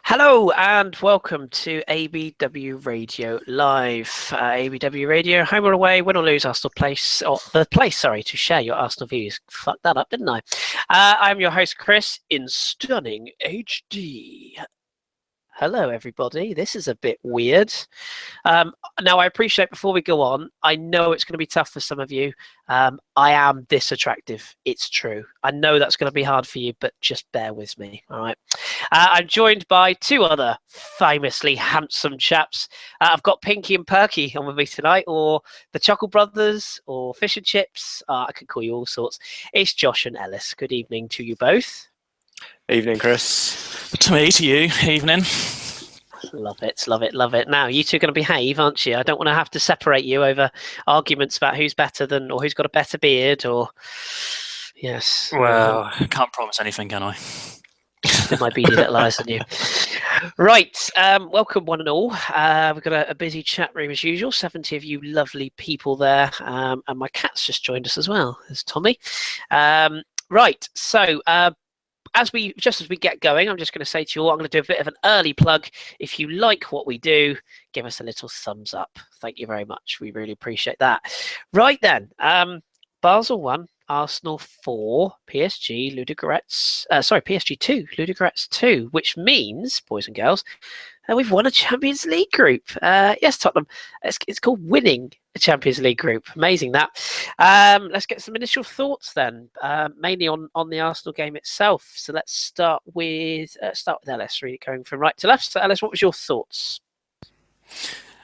Hello and welcome to ABW Radio Live. ABW Radio, home or away, win or lose, Arsenal place, or the place, sorry, to share your Arsenal views. Fucked that up, didn't I? I'm your host, Kris, in stunning HD. Hello, everybody. This is a bit weird. Now, I appreciate before we go on, I know it's going to be tough for some of you. I am this attractive. It's true. I know that's going to be hard for you, but just bear with me. All right. I'm joined by two other famously handsome chaps. I've got Pinky and Perky on with me tonight, or the Chuckle Brothers, or Fish and Chips. I could call you all sorts. It's Josh and Ellis. Good evening to you both. Evening, Kris. To me, to you, evening. Love it, love it, love it. Now, you two are going to behave, aren't you? I don't want to have to separate you over arguments about who's better than, or who's got a better beard, or... Yes. Well, I can't promise anything, can I? It might be that lies on you. Right, welcome one and all. We've got a busy chat room as usual, 70 of you lovely people there, and my cat's just joined us as well. There's Tommy. Right, so... as we get going, I'm just going to say to you all, I'm going to do a bit of an early plug. If you like what we do, give us a little thumbs up. Thank you very much. We really appreciate that. Right then, Basel 1, Arsenal 4, PSG 2, Ludogorets 2, which means, boys and girls, we've won a Champions League group. Yes, Tottenham. It's called winning a Champions League group. Amazing that. Let's get some initial thoughts then, mainly on the Arsenal game itself. So let's start with Ellis, really going from right to left. So Ellis, what was your thoughts?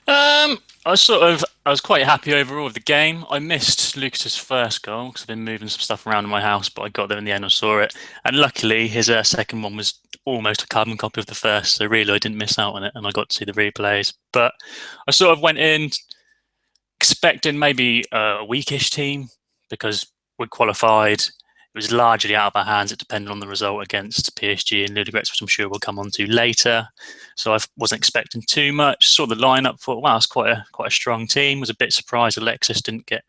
I was quite happy overall with the game. I missed Lucas's first goal because I've been moving some stuff around in my house, but I got there in the end and saw it. And luckily, his second one was almost a carbon copy of the first, so really I didn't miss out on it, and I got to see the replays. But I sort of went in expecting maybe a weakish team because we're qualified. It was largely out of our hands. It depended on the result against PSG and Ludogorets, which I'm sure we'll come on to later. So I wasn't expecting too much. Saw the lineup, thought, wow, it's quite a strong team. Was a bit surprised Alexis didn't get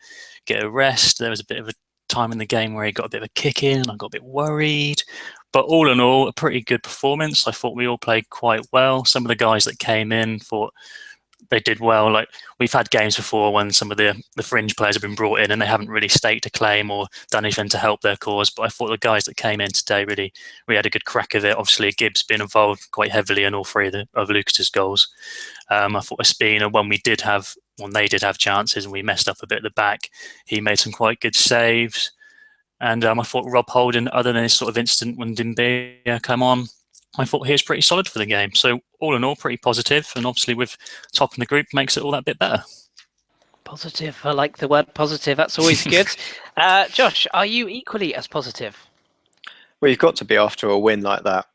a rest. There was a bit of a time in the game where he got a bit of a kick in, and I got a bit worried. But all in all, a pretty good performance. I thought we all played quite well. Some of the guys that came in thought they did well. Like, we've had games before when some of the fringe players have been brought in and they haven't really staked a claim or done anything to help their cause. But I thought the guys that came in today really had a good crack of it. Obviously, Gibbs been involved quite heavily in all three of Lucas's goals. I thought Espina, when they did have chances and we messed up a bit at the back, he made some quite good saves. And I thought Rob Holding, other than his sort of incident when Dimbia came on, I thought he was pretty solid for the game. So all in all, pretty positive. And obviously with top in the group makes it all that bit better. Positive. I like the word positive. That's always good. Josh, are you equally as positive? Well, you've got to be after a win like that,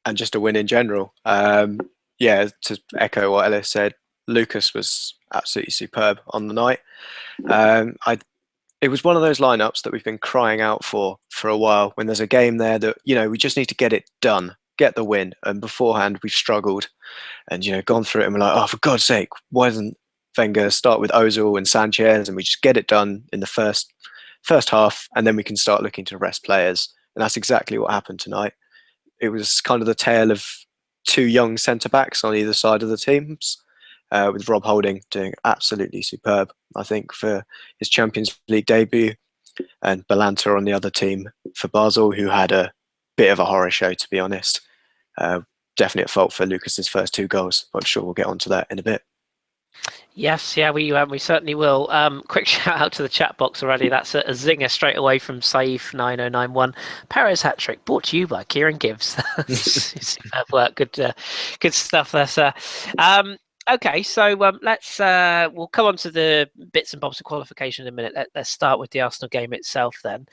and just a win in general. Yeah, to echo what Ellis said, Lucas was absolutely superb on the night. It was one of those lineups that we've been crying out for a while, when there's a game there that, we just need to get it done, get the win. And beforehand, we've struggled and, gone through it and we're like, oh, for God's sake, why doesn't Wenger start with Ozil and Sanchez and we just get it done in the first half, and then we can start looking to rest players. And that's exactly what happened tonight. It was kind of the tale of two young centre-backs on either side of the teams, with Rob Holding doing absolutely superb, I think, for his Champions League debut, and Balanta on the other team for Basel, who had a bit of a horror show, to be honest. Definitely at fault for Lucas's first two goals, but I'm sure we'll get onto that in a bit. Yes, yeah, we certainly will. Quick shout out to the chat box already. That's a zinger straight away from Saif9091. Perez hat trick brought to you by Kieran Gibbs. Superb work. Good stuff there, sir. Okay, so we'll come on to the bits and bobs of qualification in a minute. Let's start with the Arsenal game itself then.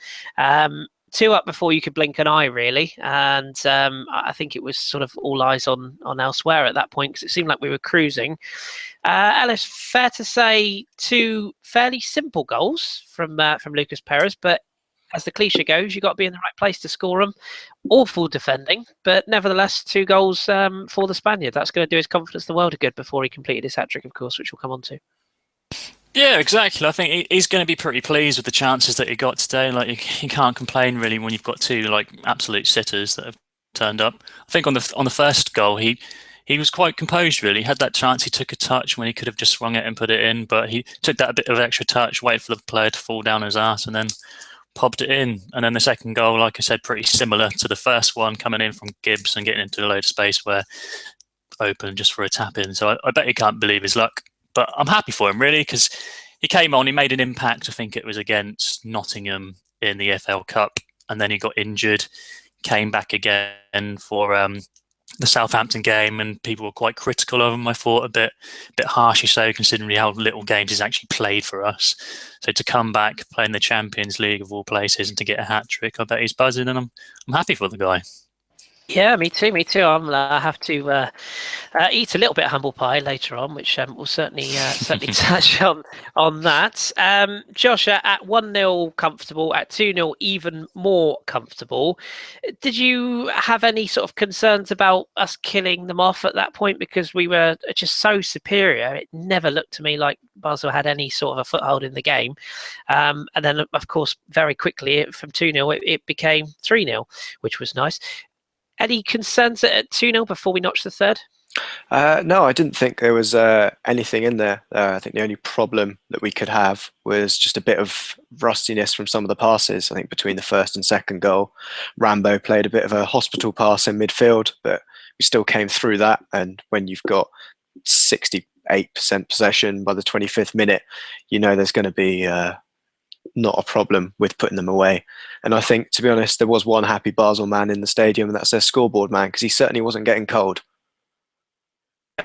2 up before you could blink an eye, really. And I think it was sort of all eyes on elsewhere at that point, because it seemed like we were cruising. Ellis, fair to say 2 fairly simple goals from Lucas Perez, but as the cliche goes, you've got to be in the right place to score them. Awful defending, but nevertheless 2 goals for the Spaniard. That's going to do his confidence the world of good before he completed his hat-trick, of course, which we'll come on to. Yeah, exactly. I think he's going to be pretty pleased with the chances that he got today. Like, you can't complain really when you've got 2 like absolute sitters that have turned up. I think on the first goal, he was quite composed, really. He had that chance, he took a touch when he could have just swung it and put it in, but he took that bit of extra touch, waited for the player to fall down his ass, and then popped it in. And then the second goal, like I said, pretty similar to the first one, coming in from Gibbs and getting into a load of space where open just for a tap in. So I bet he can't believe his luck. But I'm happy for him, really, because he came on, he made an impact. I think it was against Nottingham in the FL Cup, and then he got injured, came back again for the Southampton game, and people were quite critical of him. I thought a bit harshly so, considering how little games he's actually played for us. So to come back, play in the Champions League of all places, and to get a hat trick, I bet he's buzzing, and I'm happy for the guy. Yeah, me too. I have to eat a little bit of humble pie later on, which we'll certainly touch on that. Josh, at 1-0 comfortable, at 2-0 even more comfortable. Did you have any sort of concerns about us killing them off at that point, because we were just so superior? It never looked to me like Basel had any sort of a foothold in the game. And then, of course, very quickly from 2-0, it became 3-0, which was nice. Any concerns at 2-0 before we notched the third? No, I didn't think there was anything in there. I think the only problem that we could have was just a bit of rustiness from some of the passes. I think between the first and second goal, Rambo played a bit of a hospital pass in midfield, but we still came through that. And when you've got 68% possession by the 25th minute, you know there's going to be not a problem with putting them away. And I think, to be honest, there was one happy Basel man in the stadium, and that's their scoreboard man, because he certainly wasn't getting cold.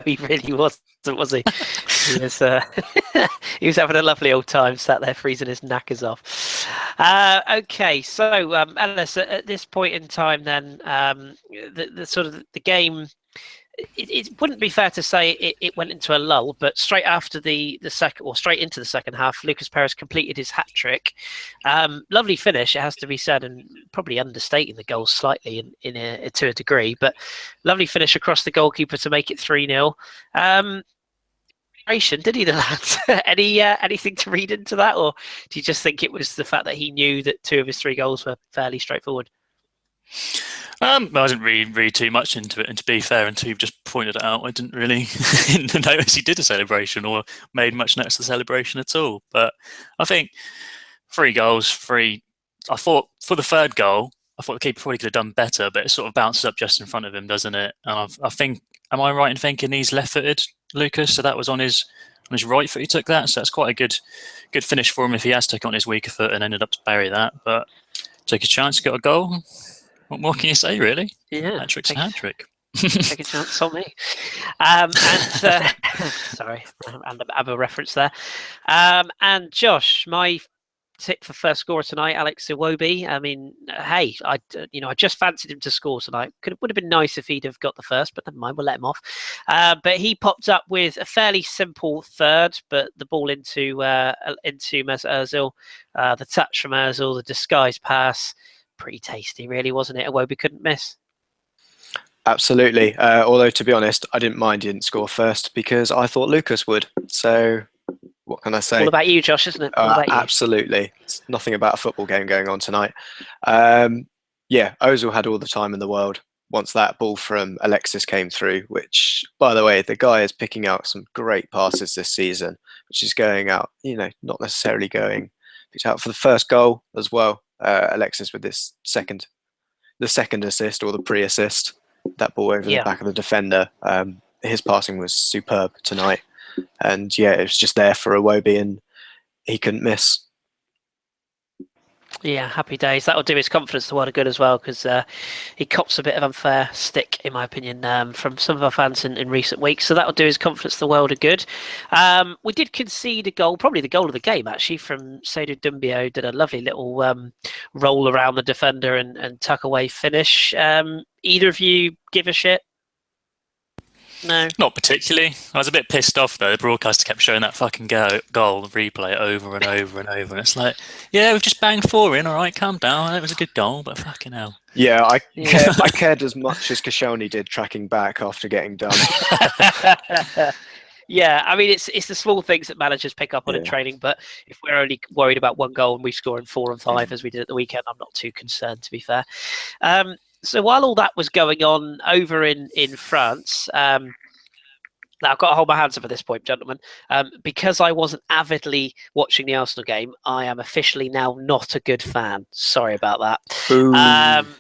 He really wasn't, was he? He was, he was having a lovely old time, sat there freezing his knackers off. Okay, so Ellis, at this point in time, then the sort of the game. It wouldn't be fair to say it went into a lull, but straight after the second, or straight into the second half, Lucas Perez completed his hat trick. Lovely finish, it has to be said, and probably understating the goal slightly to a degree, but lovely finish across the goalkeeper to make it 3-0. Did he, the lad? Anything to read into that, or do you just think it was the fact that he knew that 2 of his 3 goals were fairly straightforward? I didn't read too much into it, and to be fair, until you've just pointed it out, I didn't really notice he did a celebration or made much notice of the celebration at all. But I think 3 goals, 3. I thought for the third goal, I thought the keeper probably could have done better, but it sort of bounces up just in front of him, doesn't it? And I think, am I right in thinking he's left-footed, Lucas? So that was on his right foot he took that. So that's quite a good finish for him if he has taken on his weaker foot and ended up to bury that. But took a chance, got a goal. What more can you say, really? Yeah, hat trick's a hat trick. Take a chance on me. Sorry, and I have a reference there. And Josh, my tip for first scorer tonight, Alex Iwobi. I mean, hey, I just fancied him to score tonight. Would have been nice if he'd have got the first, but never mind, we'll let him off. But he popped up with a fairly simple third, but the ball into Mesut Ozil, the touch from Ozil, the disguise pass. Pretty tasty, really, wasn't it? Iwobi couldn't miss. Absolutely. Although, to be honest, I didn't mind he didn't score first, because I thought Lucas would. So what can I say? All about you, Josh, isn't it? All about you. Absolutely. It's nothing about a football game going on tonight. Yeah, Ozil had all the time in the world once that ball from Alexis came through, which, by the way, the guy is picking out some great passes this season, which is going out, not necessarily going picked out for the first goal as well. Alexis with this the second assist, or the pre-assist, that ball over the back of the defender. His passing was superb tonight, and it was just there for Iwobi, and he couldn't miss. Yeah, happy days. That'll do his confidence the world of good as well, because he cops a bit of unfair stick, in my opinion, from some of our fans in recent weeks. So that'll do his confidence the world of good. We did concede a goal, probably the goal of the game, actually, from Seydou Doumbia. Did a lovely little roll around the defender and tuck away finish. Either of you give a shit? No. Not particularly. I was a bit pissed off, though. The broadcaster kept showing that fucking goal replay over and over and over. And it's like, yeah, we've just banged 4 in, all right, calm down. It was a good goal, but fucking hell. Yeah, I cared as much as Koscielny did tracking back after getting done. Yeah, I mean, it's the small things that managers pick up on in training, but if we're only worried about 1 goal and we score in 4 and 5 as we did at the weekend, I'm not too concerned, to be fair. So while all that was going on over in France, now I've got to hold my hands up at this point, gentlemen. Because I wasn't avidly watching the Arsenal game, I am officially now not a good fan. Sorry about that.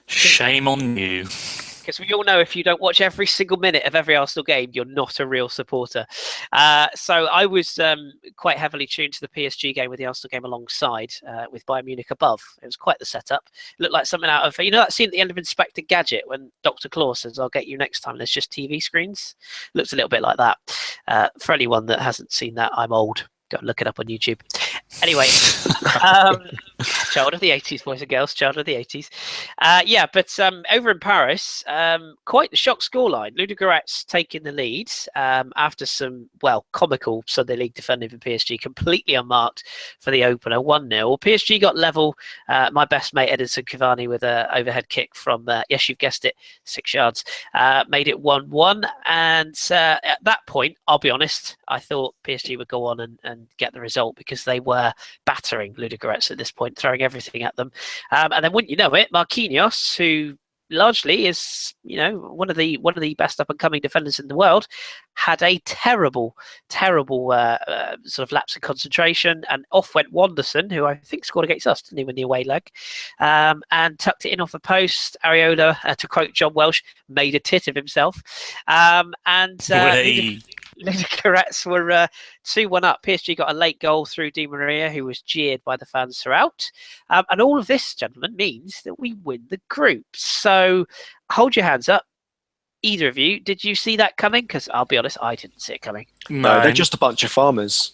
Shame on you. Because we all know if you don't watch every single minute of every Arsenal game, you're not a real supporter. So I was quite heavily tuned to the PSG game with the Arsenal game alongside, with Bayern Munich above. It was quite the setup. It looked like something out of, that scene at the end of Inspector Gadget when Dr. Claus says, "I'll get you next time. There's just TV screens." Looks a little bit like that. For anyone that hasn't seen that, I'm old. Go and look it up on YouTube. Anyway, child of the 80s, boys and girls, child of the 80s. But over in Paris, quite the shock scoreline. Ludogorets taking the lead after some, comical Sunday League defending for PSG, completely unmarked for the opener, 1-0. PSG got level. My best mate, Edinson Cavani, with an overhead kick from, yes, you've guessed it, 6 yards, made it 1-1. And at that point, I'll be honest, I thought PSG would go on and get the result because they were battering Ludogorets at this point, throwing everything at them. And then wouldn't you know it, Marquinhos, who largely is, one of the best up and coming defenders in the world, had a terrible sort of lapse in concentration, and off went Wanderson, who I think scored against us, didn't he, in the away leg, and tucked it in off the post. Areola, to quote John Welsh, made a tit of himself, Ludogorets were 2-1 up. PSG got a late goal through Di Maria, who was jeered by the fans throughout. And all of this, gentlemen, means that we win the group. So hold your hands up. Either of you, did you see that coming? Because I'll be honest, I didn't see it coming. No, they're just a bunch of farmers.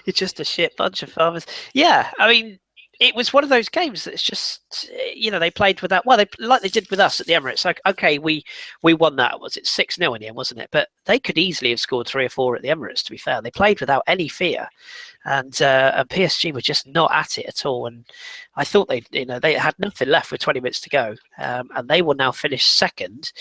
You're just a shit bunch of farmers. Yeah, I mean, it was one of those games that's just, they played with that. Well, they did with us at the Emirates. Like, okay, we won that. Was it 6-0 in the end, wasn't it? But they could easily have scored 3 or 4 at the Emirates, to be fair. They played without any fear. And PSG were just not at it at all. And I thought they had nothing left with 20 minutes to go. And they will now finish second.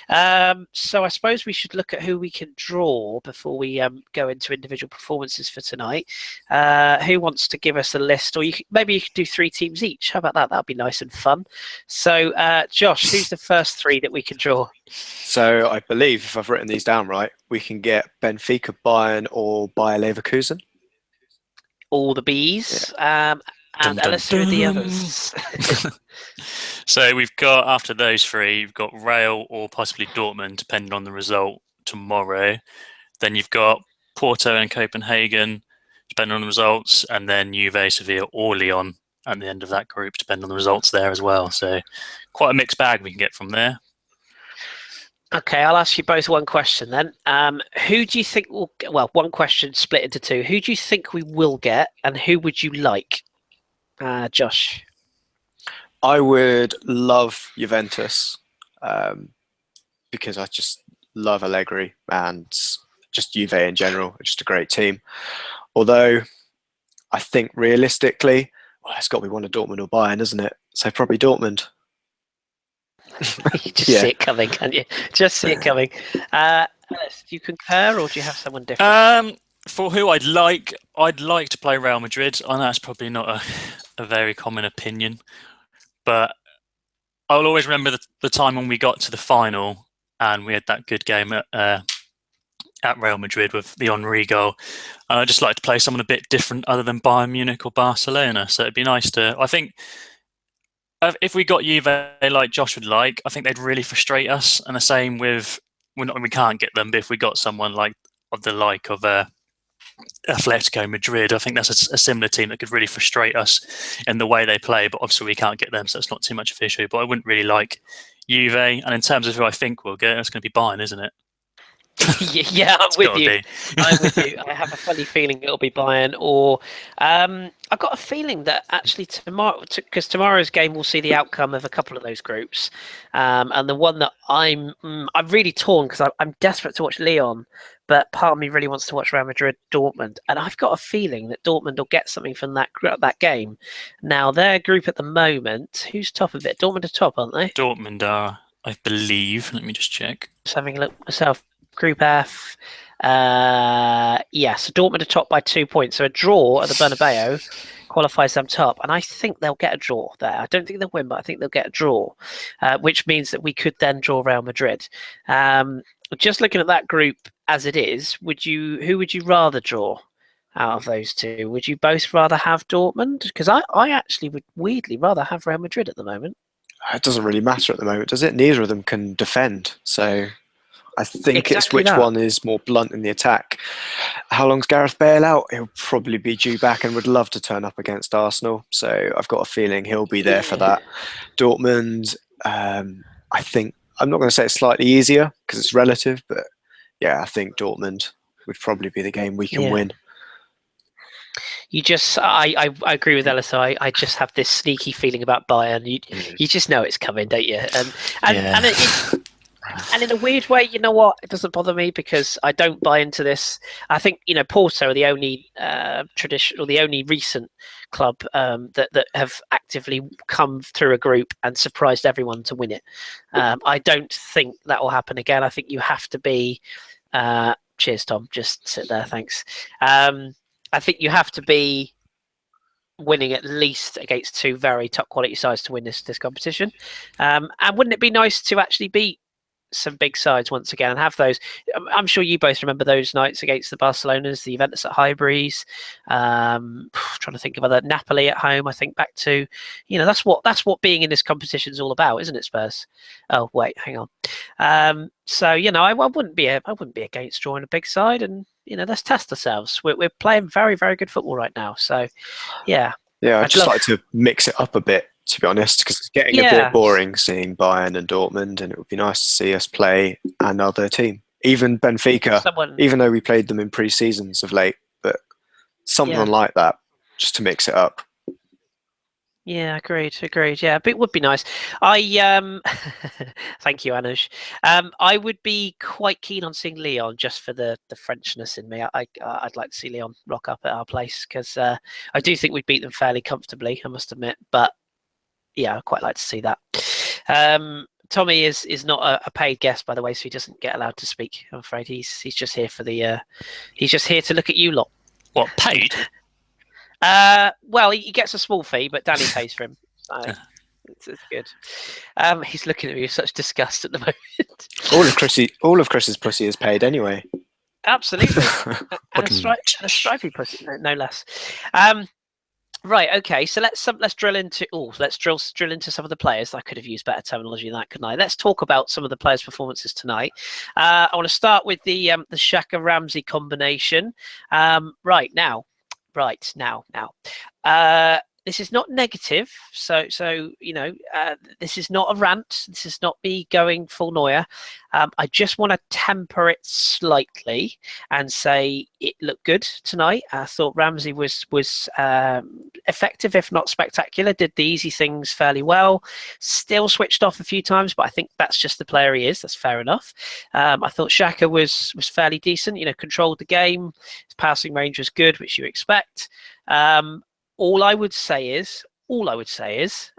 So I suppose we should look at who we can draw before we go into individual performances for tonight. Who wants to give us a list? Or maybe you could do 3 teams each. How about that? That'd be nice and fun. So, Josh, who's the first 3 that we can draw? So I believe, if I've written these down right, we can get Benfica, Bayern, or Bayer Leverkusen. All the Bs. Yeah. And Ellis, who are the others? So we've got, after those 3, you've got Real or possibly Dortmund, depending on the result tomorrow. Then you've got Porto and Copenhagen, depending on the results. And then Juve, Sevilla, or Lyon at the end of that group, depending on the results there as well. So quite a mixed bag we can get from there. Okay, I'll ask you both one question then. Who do you think will get, one question split into 2. Who do you think we will get, and who would you like? Josh? I would love Juventus because I just love Allegri and just Juve in general. It's just a great team. Although I think realistically, it's got to be one of Dortmund or Bayern, isn't it? So probably Dortmund. You just see it coming, can't you? Just see it coming. Ellis, do you concur, or do you have someone different? For who I'd like to play Real Madrid. I know that's probably not a very common opinion, but I'll always remember the time when we got to the final and we had that good game at Real Madrid with the Henry goal. And I'd just like to play someone a bit different other than Bayern Munich or Barcelona. So it'd be nice to, I think, if we got Juve like Josh would like, I think they'd really frustrate us. And the same with, we can't get them, but if we got someone like of Atletico Madrid, I think that's a similar team that could really frustrate us in the way they play, but obviously we can't get them, so it's not too much of an issue. But I wouldn't really like Juve, and in terms of who I think we'll get, it's going to be Bayern, isn't it? Yeah, I'm with you. I have a funny feeling it'll be Bayern, or I've got a feeling that actually tomorrow, because tomorrow's game will see the outcome of a couple of those groups, and the one that I'm really torn because I'm desperate to watch Lyon, but part of me really wants to watch Real Madrid Dortmund, and I've got a feeling that Dortmund will get something from that game. Now their group at the moment, who's top of it? Dortmund are top, aren't they? Dortmund are, I believe. Let me just check. Just having a look myself. Group F, so Dortmund are top by 2 points. So a draw at the Bernabeu qualifies them top, and I think they'll get a draw there. I don't think they'll win, but I think they'll get a draw, which means that we could then draw Real Madrid. Just looking at that group as it is, who would you rather draw out of those two? Would you both rather have Dortmund? Because I actually would weirdly rather have Real Madrid at the moment. It doesn't really matter at the moment, does it? Neither of them can defend, so I think Exactly it's which that. one is more blunt in the attack. How long's Gareth Bale out? He'll probably be due back and would love to turn up against Arsenal. So I've got a feeling he'll be there for that. Dortmund, I think, I'm not going to say it's slightly easier because it's relative, but yeah, I think Dortmund would probably be the game we can win. I agree with Ellis. I just have this sneaky feeling about Bayern. You just know it's coming, don't you? And in a weird way, you know what? It doesn't bother me because I don't buy into this. I think Porto are the only traditional, the only recent club that have actively come through a group and surprised everyone to win it. I don't think that will happen again. I think you have to be. Cheers, Tom. Just sit there, thanks. I think you have to be winning at least against two very top quality sides to win this competition. And wouldn't it be nice to actually beat some big sides once again and have those? I'm sure you both remember those nights against the Barcelonas, the Juventus at Highbury's, trying to think of other Napoli at home. I think back to, that's what being in this competition is all about, isn't it, Spurs? Oh wait, hang on. So I wouldn't be against drawing a big side, and let's test ourselves. We're playing very, very good football right now. So yeah, I'd just like to mix it up a bit, to be honest, because it's getting a bit boring seeing Bayern and Dortmund, and it would be nice to see us play another team. Even Benfica, even though we played them in pre-seasons of late, but something like that, just to mix it up. Yeah, agreed. Yeah, but it would be nice. Thank you, Anush. I would be quite keen on seeing Leon just for the Frenchness in me. I'd like to see Leon rock up at our place because I do think we'd beat them fairly comfortably, I must admit. But yeah, I'd quite like to see that. Tommy is not a paid guest, by the way, so he doesn't get allowed to speak. I'm afraid he's just here for he's just here to look at you lot. What, paid? Well, he gets a small fee, but Danny pays for him. So it's good. He's looking at me with such disgust at the moment. All of Chris's pussy is paid anyway. Absolutely, and a stripy pussy, no less. Right. Okay. So let's drill into drill into some of the players. I could have used better terminology than that, couldn't I? Let's talk about some of the players' performances tonight. I want to start with the Xhaka Ramsey combination. Right now. This is not negative, so this is not a rant. This is not me going full Neuer. I just want to temper it slightly and say it looked good tonight. I thought Ramsey was effective, if not spectacular. Did the easy things fairly well. Still switched off a few times, but I think that's just the player he is. That's fair enough. I thought Xhaka was fairly decent. Controlled the game. His passing range was good, which you expect. All I would say is,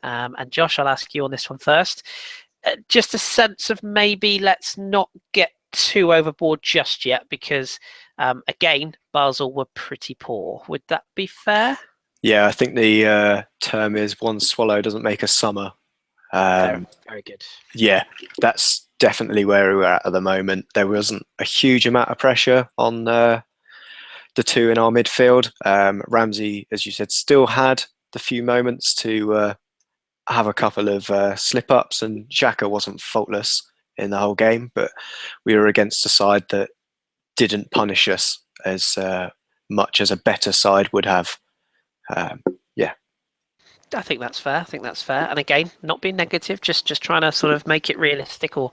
and Josh, I'll ask you on this one first, just a sense of maybe let's not get too overboard just yet because, again, Basel were pretty poor. Would that be fair? Yeah, I think the term is one swallow doesn't make a summer. Very good. Yeah, that's definitely where we're at the moment. There wasn't a huge amount of pressure on the two in our midfield. Ramsey, as you said, still had the few moments to have a couple of slip-ups, and Xhaka wasn't faultless in the whole game, but we were against a side that didn't punish us as much as a better side would have. I think that's fair. And again, not being negative, just trying to sort of make it realistic or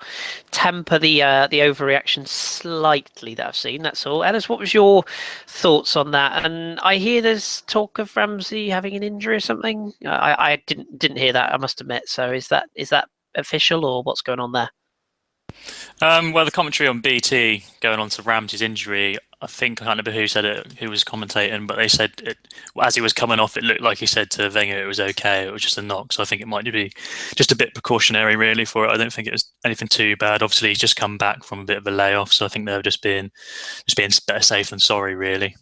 temper the overreaction slightly that I've seen. That's all. Ellis, what was your thoughts on that? And I hear there's talk of Ramsey having an injury or something. I didn't hear that, I must admit. So is that official or what's going on there? Well, the commentary on BT going on to Ramsey's injury, I think I can't remember who said it, who was commentating, but they said as he was coming off, it looked like he said to Wenger it was okay, it was just a knock. So I think it might be just a bit precautionary, really, for it. I don't think it was anything too bad. Obviously, he's just come back from a bit of a layoff, so I think they were just being better safe than sorry, really.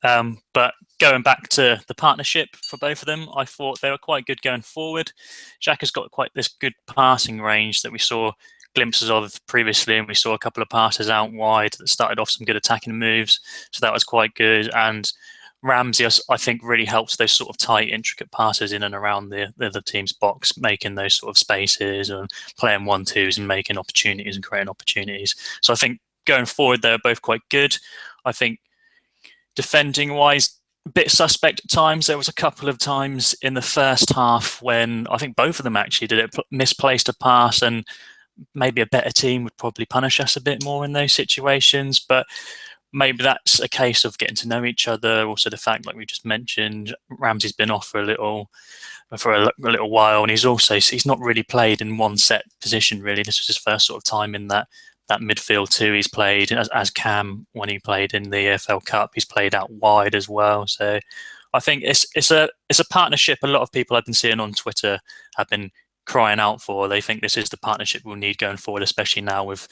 But going back to the partnership for both of them, I thought they were quite good going forward. Xhaka's got quite this good passing range that we saw glimpses of previously, and we saw a couple of passes out wide that started off some good attacking moves, so that was quite good. And Ramsey, I think, really helps those sort of tight, intricate passes in and around the other team's box, making those sort of spaces and playing 1-2s and making opportunities and creating opportunities. So I think going forward, they're both quite good. I think defending wise, a bit suspect at times. There was a couple of times in the first half when I think both of them actually did it, misplaced a pass, and maybe a better team would probably punish us a bit more in those situations. But maybe that's a case of getting to know each other. Also, the fact, like we just mentioned, Ramsey's been off for a little while, and he's not really played in one set position really. This was his first sort of time in that midfield too. He's played as Cam when he played in the EFL Cup. He's played out wide as well. So I think it's a partnership a lot of people I've been seeing on Twitter have been crying out for. They think this is the partnership we'll need going forward, especially now with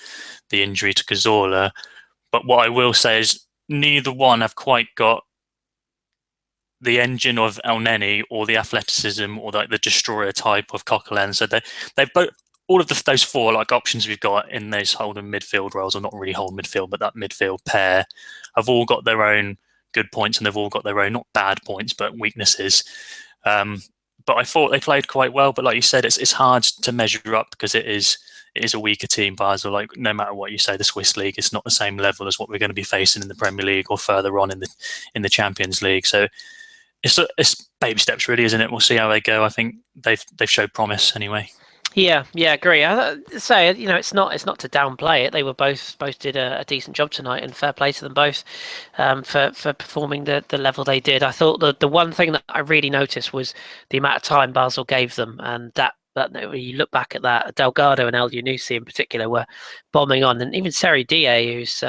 the injury to Cazorla. But what I will say is neither one have quite got the engine of El Neni or the athleticism or the destroyer type of Coquelin. So they've both, all of those four like options we've got in those holding midfield roles, or not really holding midfield, but that midfield pair, have all got their own good points, and they've all got their own, not bad points, but weaknesses. But I thought they played quite well. But like you said, it's hard to measure up because it is a weaker team, Basel. Like no matter what you say, the Swiss league is not the same level as what we're going to be facing in the Premier League or further on in the Champions League. So it's baby steps, really, isn't it? We'll see how they go. I think they've showed promise anyway. Yeah, agree. I say, it's not to downplay it. They were both did a decent job tonight, and fair play to them both for performing the level they did. I thought the one thing that I really noticed was the amount of time Basel gave them, and that when you look back at that, Delgado and El Yunusi in particular were bombing on, and even Seri Die, who's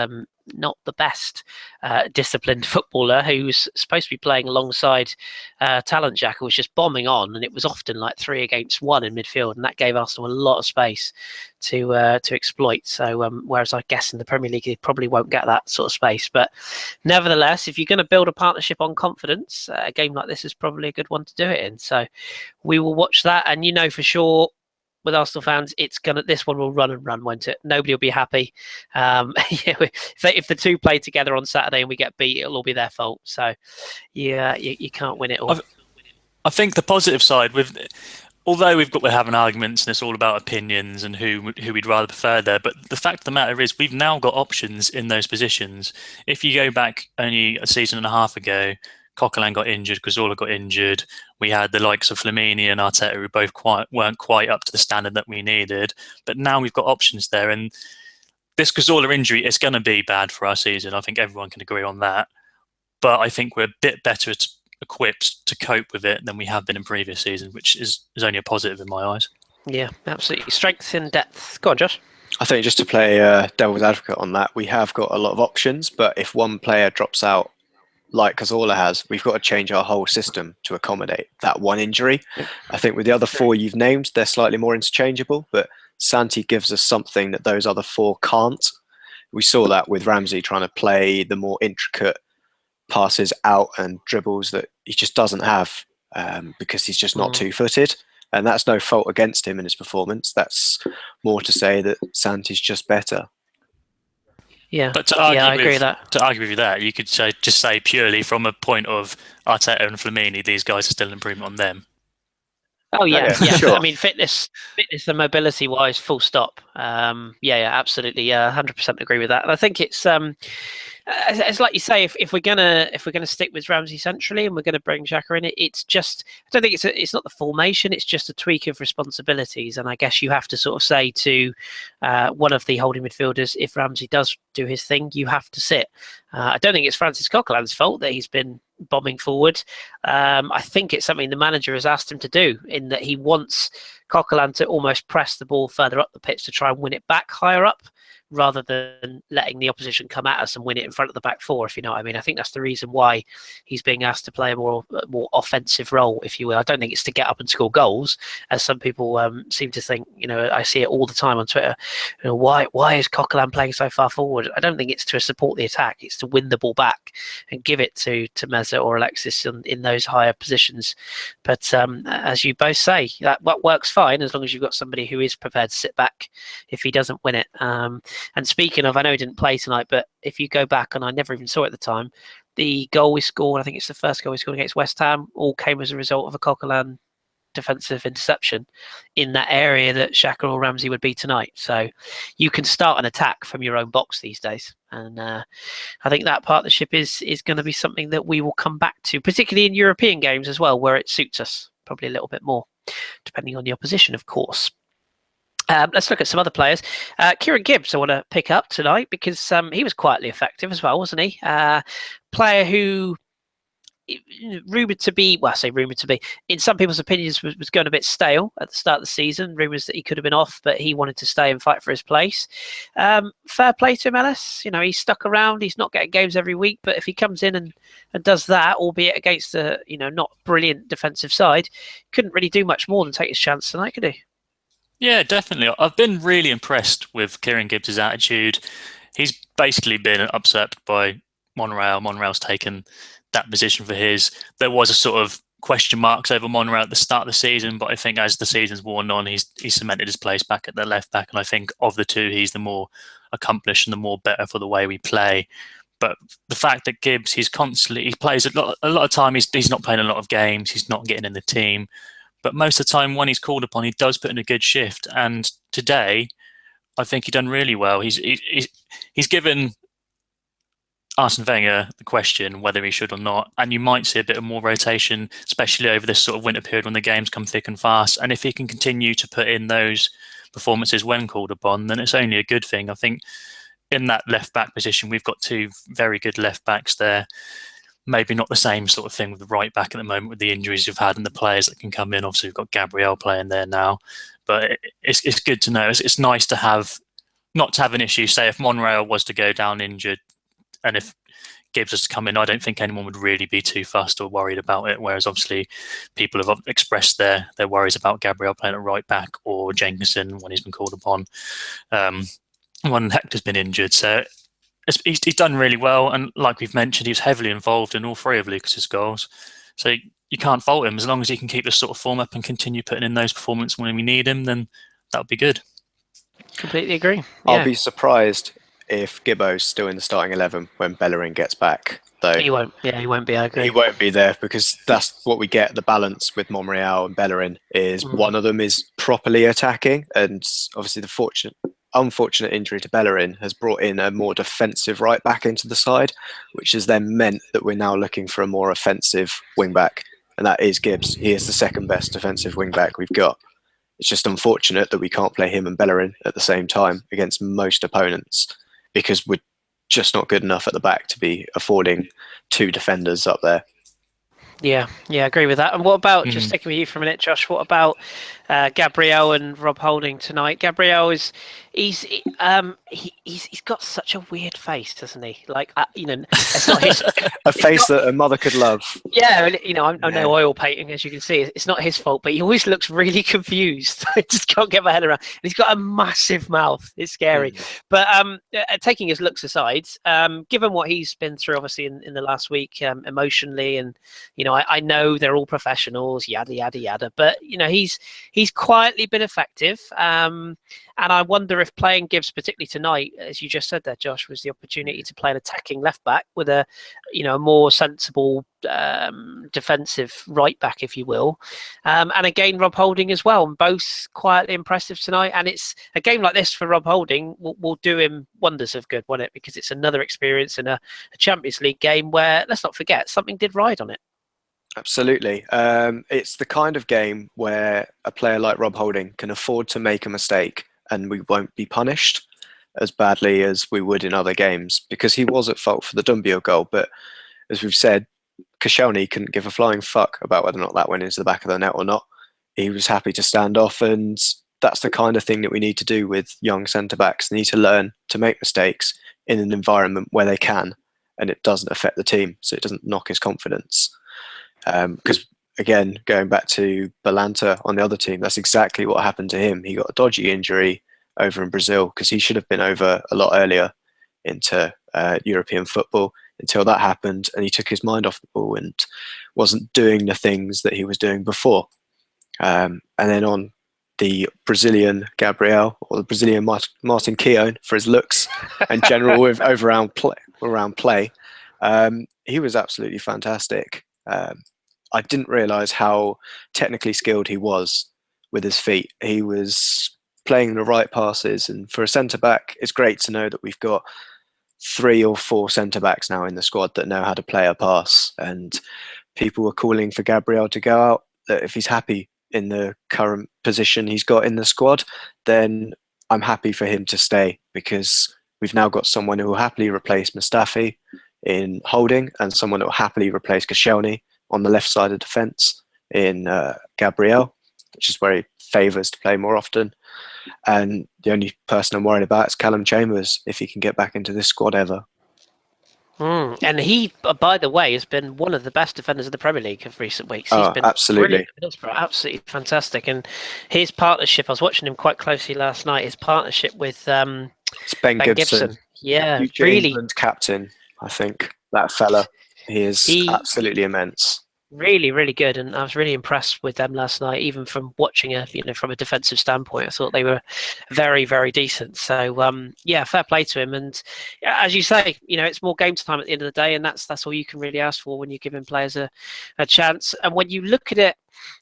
not the best disciplined footballer, who was supposed to be playing alongside Talent Jack, was just bombing on, and it was often like 3 against 1 in midfield, and that gave Arsenal a lot of space to exploit. So whereas I guess in the Premier League they probably won't get that sort of space, but nevertheless, if you're going to build a partnership on confidence, a game like this is probably a good one to do it in. So we will watch that, and for sure, with Arsenal fans, this one will run and run, won't it? Nobody will be happy. If the two play together on Saturday and we get beat, it'll all be their fault. So, yeah, you can't win it all. I think the positive side, although we're having arguments and it's all about opinions and who we'd rather prefer there, but the fact of the matter is we've now got options in those positions. If you go back only a season and a half ago, Coquelin got injured, Cazorla got injured. We had the likes of Flamini and Arteta who both weren't quite up to the standard that we needed. But now we've got options there. And this Cazorla injury is going to be bad for our season. I think everyone can agree on that. But I think we're a bit better equipped to cope with it than we have been in previous seasons, which is only a positive in my eyes. Yeah, absolutely. Strength in depth. Go on, Josh. I think just to play devil's advocate on that, we have got a lot of options, but if one player drops out, like Cazorla has, we've got to change our whole system to accommodate that one injury. I think with the other four you've named, they're slightly more interchangeable, but Santi gives us something that those other four can't. We saw that with Ramsey trying to play the more intricate passes out and dribbles that he just doesn't have because he's just not two-footed. And that's no fault against him in his performance. That's more to say that Santi's just better. Yeah, but I agree with that. To argue with that, you could just say purely from a point of Arteta and Flamini, these guys are still an improvement on them. Oh yeah. Sure. I mean, fitness and mobility wise, full stop. Absolutely. 100% agree with that. And I think it's as like you say, if we're gonna stick with Ramsey centrally and we're gonna bring Xhaka in, it's just, I don't think it's not the formation. It's just a tweak of responsibilities. And I guess you have to sort of say to one of the holding midfielders, if Ramsey does do his thing, you have to sit. I don't think it's Francis Coquelin's fault that he's been bombing forward. I think it's something the manager has asked him to do, in that he wants Coquelin to almost press the ball further up the pitch to try and win it back higher up, rather than letting the opposition come at us and win it in front of the back four, if you know what I mean. I think that's the reason why he's being asked to play a more offensive role, if you will. I don't think it's to get up and score goals, as some people seem to think. I see it all the time on Twitter. Why is Coquelin playing so far forward? I don't think it's to support the attack. It's to win the ball back and give it to Meza or Alexis in those higher positions. But as you both say, that works fine as long as you've got somebody who is prepared to sit back if he doesn't win it. And speaking of, I know he didn't play tonight, but if you go back, and I never even saw it at the time, the goal we scored, I think it's the first goal we scored against West Ham, all came as a result of a Coquelin defensive interception in that area that Xhaka or Ramsey would be tonight. So you can start an attack from your own box these days. And I think that partnership is going to be something that we will come back to, particularly in European games as well, where it suits us probably a little bit more, depending on the opposition, of course. Let's look at some other players. Kieran Gibbs I want to pick up tonight because he was quietly effective as well, wasn't he? Player who rumoured to be, in some people's opinions, was going a bit stale at the start of the season. Rumours that he could have been off, but he wanted to stay and fight for his place. Fair play to him, Ellis. He's stuck around. He's not getting games every week, but if he comes in and does that, albeit against a not brilliant defensive side, couldn't really do much more than take his chance tonight, could he? Yeah, definitely. I've been really impressed with Kieran Gibbs' attitude. He's basically been usurped by Monreal. Monreal's taken that position for his. There was a sort of question marks over Monreal at the start of the season, but I think as the season's worn on, he's cemented his place back at the left back, and I think of the two, he's the more accomplished and the more better for the way we play. But the fact that Gibbs, he plays a lot of time. He's not playing a lot of games. He's not getting in the team. But most of the time when he's called upon, he does put in a good shift. And today, I think he done really well. He's given Arsene Wenger the question whether he should or not. And you might see a bit of more rotation, especially over this sort of winter period when the games come thick and fast. And if he can continue to put in those performances when called upon, then it's only a good thing. I think in that left-back position, we've got two very good left-backs there. Maybe not the same sort of thing with the right back at the moment with the injuries we've had and the players that can come in. Obviously, we've got Gabriel playing there now, but it's good to know. It's nice to have, not to have an issue. Say if Monreal was to go down injured, and if Gibbs was to come in, I don't think anyone would really be too fussed or worried about it. Whereas obviously, people have expressed their worries about Gabriel playing at right back or Jenkinson when he's been called upon when Hector's been injured. So he's done really well, and like we've mentioned, he was heavily involved in all three of Lucas's goals. So you can't fault him as long as he can keep this sort of form up and continue putting in those performances when we need him. Then that would be good. Completely agree. Yeah. I'll be surprised if Gibbo's still in the starting 11 when Bellerin gets back. Though He won't. Yeah, he won't be. I agree. He won't be there because that's what we get. The balance with Monreal and Bellerin is one of them is properly attacking, and obviously the unfortunate injury to Bellerin has brought in a more defensive right back into the side, which has then meant that we're now looking for a more offensive wing back, and that is Gibbs. He is the second best defensive wing back we've got. It's just unfortunate that we can't play him and Bellerin at the same time against most opponents because we're just not good enough at the back to be affording two defenders up there. Yeah, I agree with that. And what about, just sticking with you for a minute, Josh, what about Gabriel and Rob Holding tonight? Gabriel he's got such a weird face, doesn't he? Like, it's not his a face that a mother could love. Yeah, I know oil painting, as you can see. It's not his fault, but he always looks really confused. I just can't get my head around. And he's got a massive mouth. It's scary. But taking his looks aside, given what he's been through, obviously in the last week, emotionally, and I know they're all professionals, yada yada yada. But he's quietly been effective. And I wonder if playing Gibbs, particularly tonight, as you just said there, Josh, was the opportunity to play an attacking left back with a more sensible defensive right back, if you will. And again, Rob Holding as well, and both quietly impressive tonight. And it's a game like this for Rob Holding will do him wonders of good, won't it? Because it's another experience in a Champions League game where, let's not forget, something did ride on it. Absolutely. It's the kind of game where a player like Rob Holding can afford to make a mistake and we won't be punished as badly as we would in other games, because he was at fault for the Dumbia goal. But as we've said, Koscielny couldn't give a flying fuck about whether or not that went into the back of the net or not. He was happy to stand off, and that's the kind of thing that we need to do with young centre backs. They need to learn to make mistakes in an environment where they can, and it doesn't affect the team, so it doesn't knock his confidence. Because again, going back to Balanta on the other team, that's exactly what happened to him. He got a dodgy injury over in Brazil because he should have been over a lot earlier into European football until that happened, and he took his mind off the ball and wasn't doing the things that he was doing before. And then on the Brazilian Gabriel, or the Brazilian Martin Keown for his looks and general with around play, he was absolutely fantastic. I didn't realise how technically skilled he was with his feet. He was playing the right passes, and for a centre-back, it's great to know that we've got 3 or 4 centre-backs now in the squad that know how to play a pass, and people were calling for Gabriel to go out, that if he's happy in the current position he's got in the squad, then I'm happy for him to stay, because we've now got someone who will happily replace Mustafi in holding, and someone who will happily replace Koscielny on the left side of defence in Gabriel, which is where he favours to play more often. And the only person I'm worried about is Callum Chambers, if he can get back into this squad ever. And he, by the way, has been one of the best defenders of the Premier League of recent weeks. He's been absolutely. Absolutely fantastic. And his partnership, I was watching him quite closely last night, his partnership with it's Ben Gibson. Yeah, future really. England captain, I think, that fella. He is absolutely immense. Really, really good, and I was really impressed with them last night. Even from watching from a defensive standpoint, I thought they were very, very decent. So, fair play to him. And as you say, it's more game time at the end of the day, and that's all you can really ask for when you're giving players a chance. And when you look at it,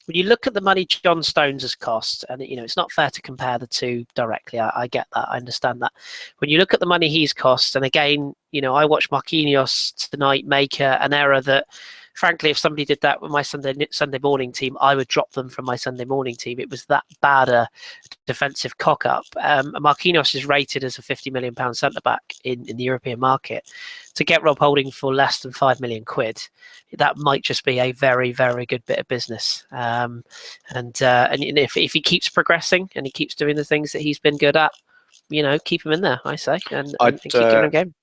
when you look at the money John Stones has cost, and it's not fair to compare the two directly. I get that, I understand that. When you look at the money he's cost, and again, I watched Marquinhos tonight make an error that, frankly, if somebody did that with my Sunday morning team, I would drop them from my Sunday morning team. It was that bad a defensive cock-up. Marquinhos is rated as a £50 million centre-back in the European market. To get Rob Holding for less than £5 million, that might just be a very, very good bit of business. And if he keeps progressing and he keeps doing the things that he's been good at, keep him in there, I say, and keep giving him a game.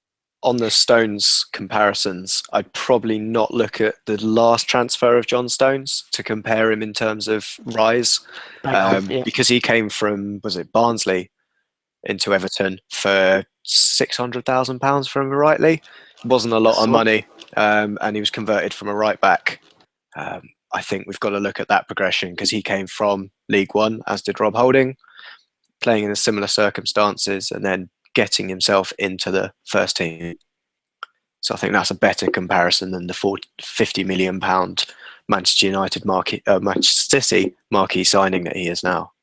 On the Stones comparisons, I'd probably not look at the last transfer of John Stones to compare him in terms of rise, because he came from, was it Barnsley, into Everton for £600,000 from rightly. Wasn't a lot of money, and he was converted from a right back. I think we've got to look at that progression, because he came from League One, as did Rob Holding, playing in similar circumstances, and then getting himself into the first team. So I think that's a better comparison than the £50 million Manchester United Manchester City marquee signing that he is now.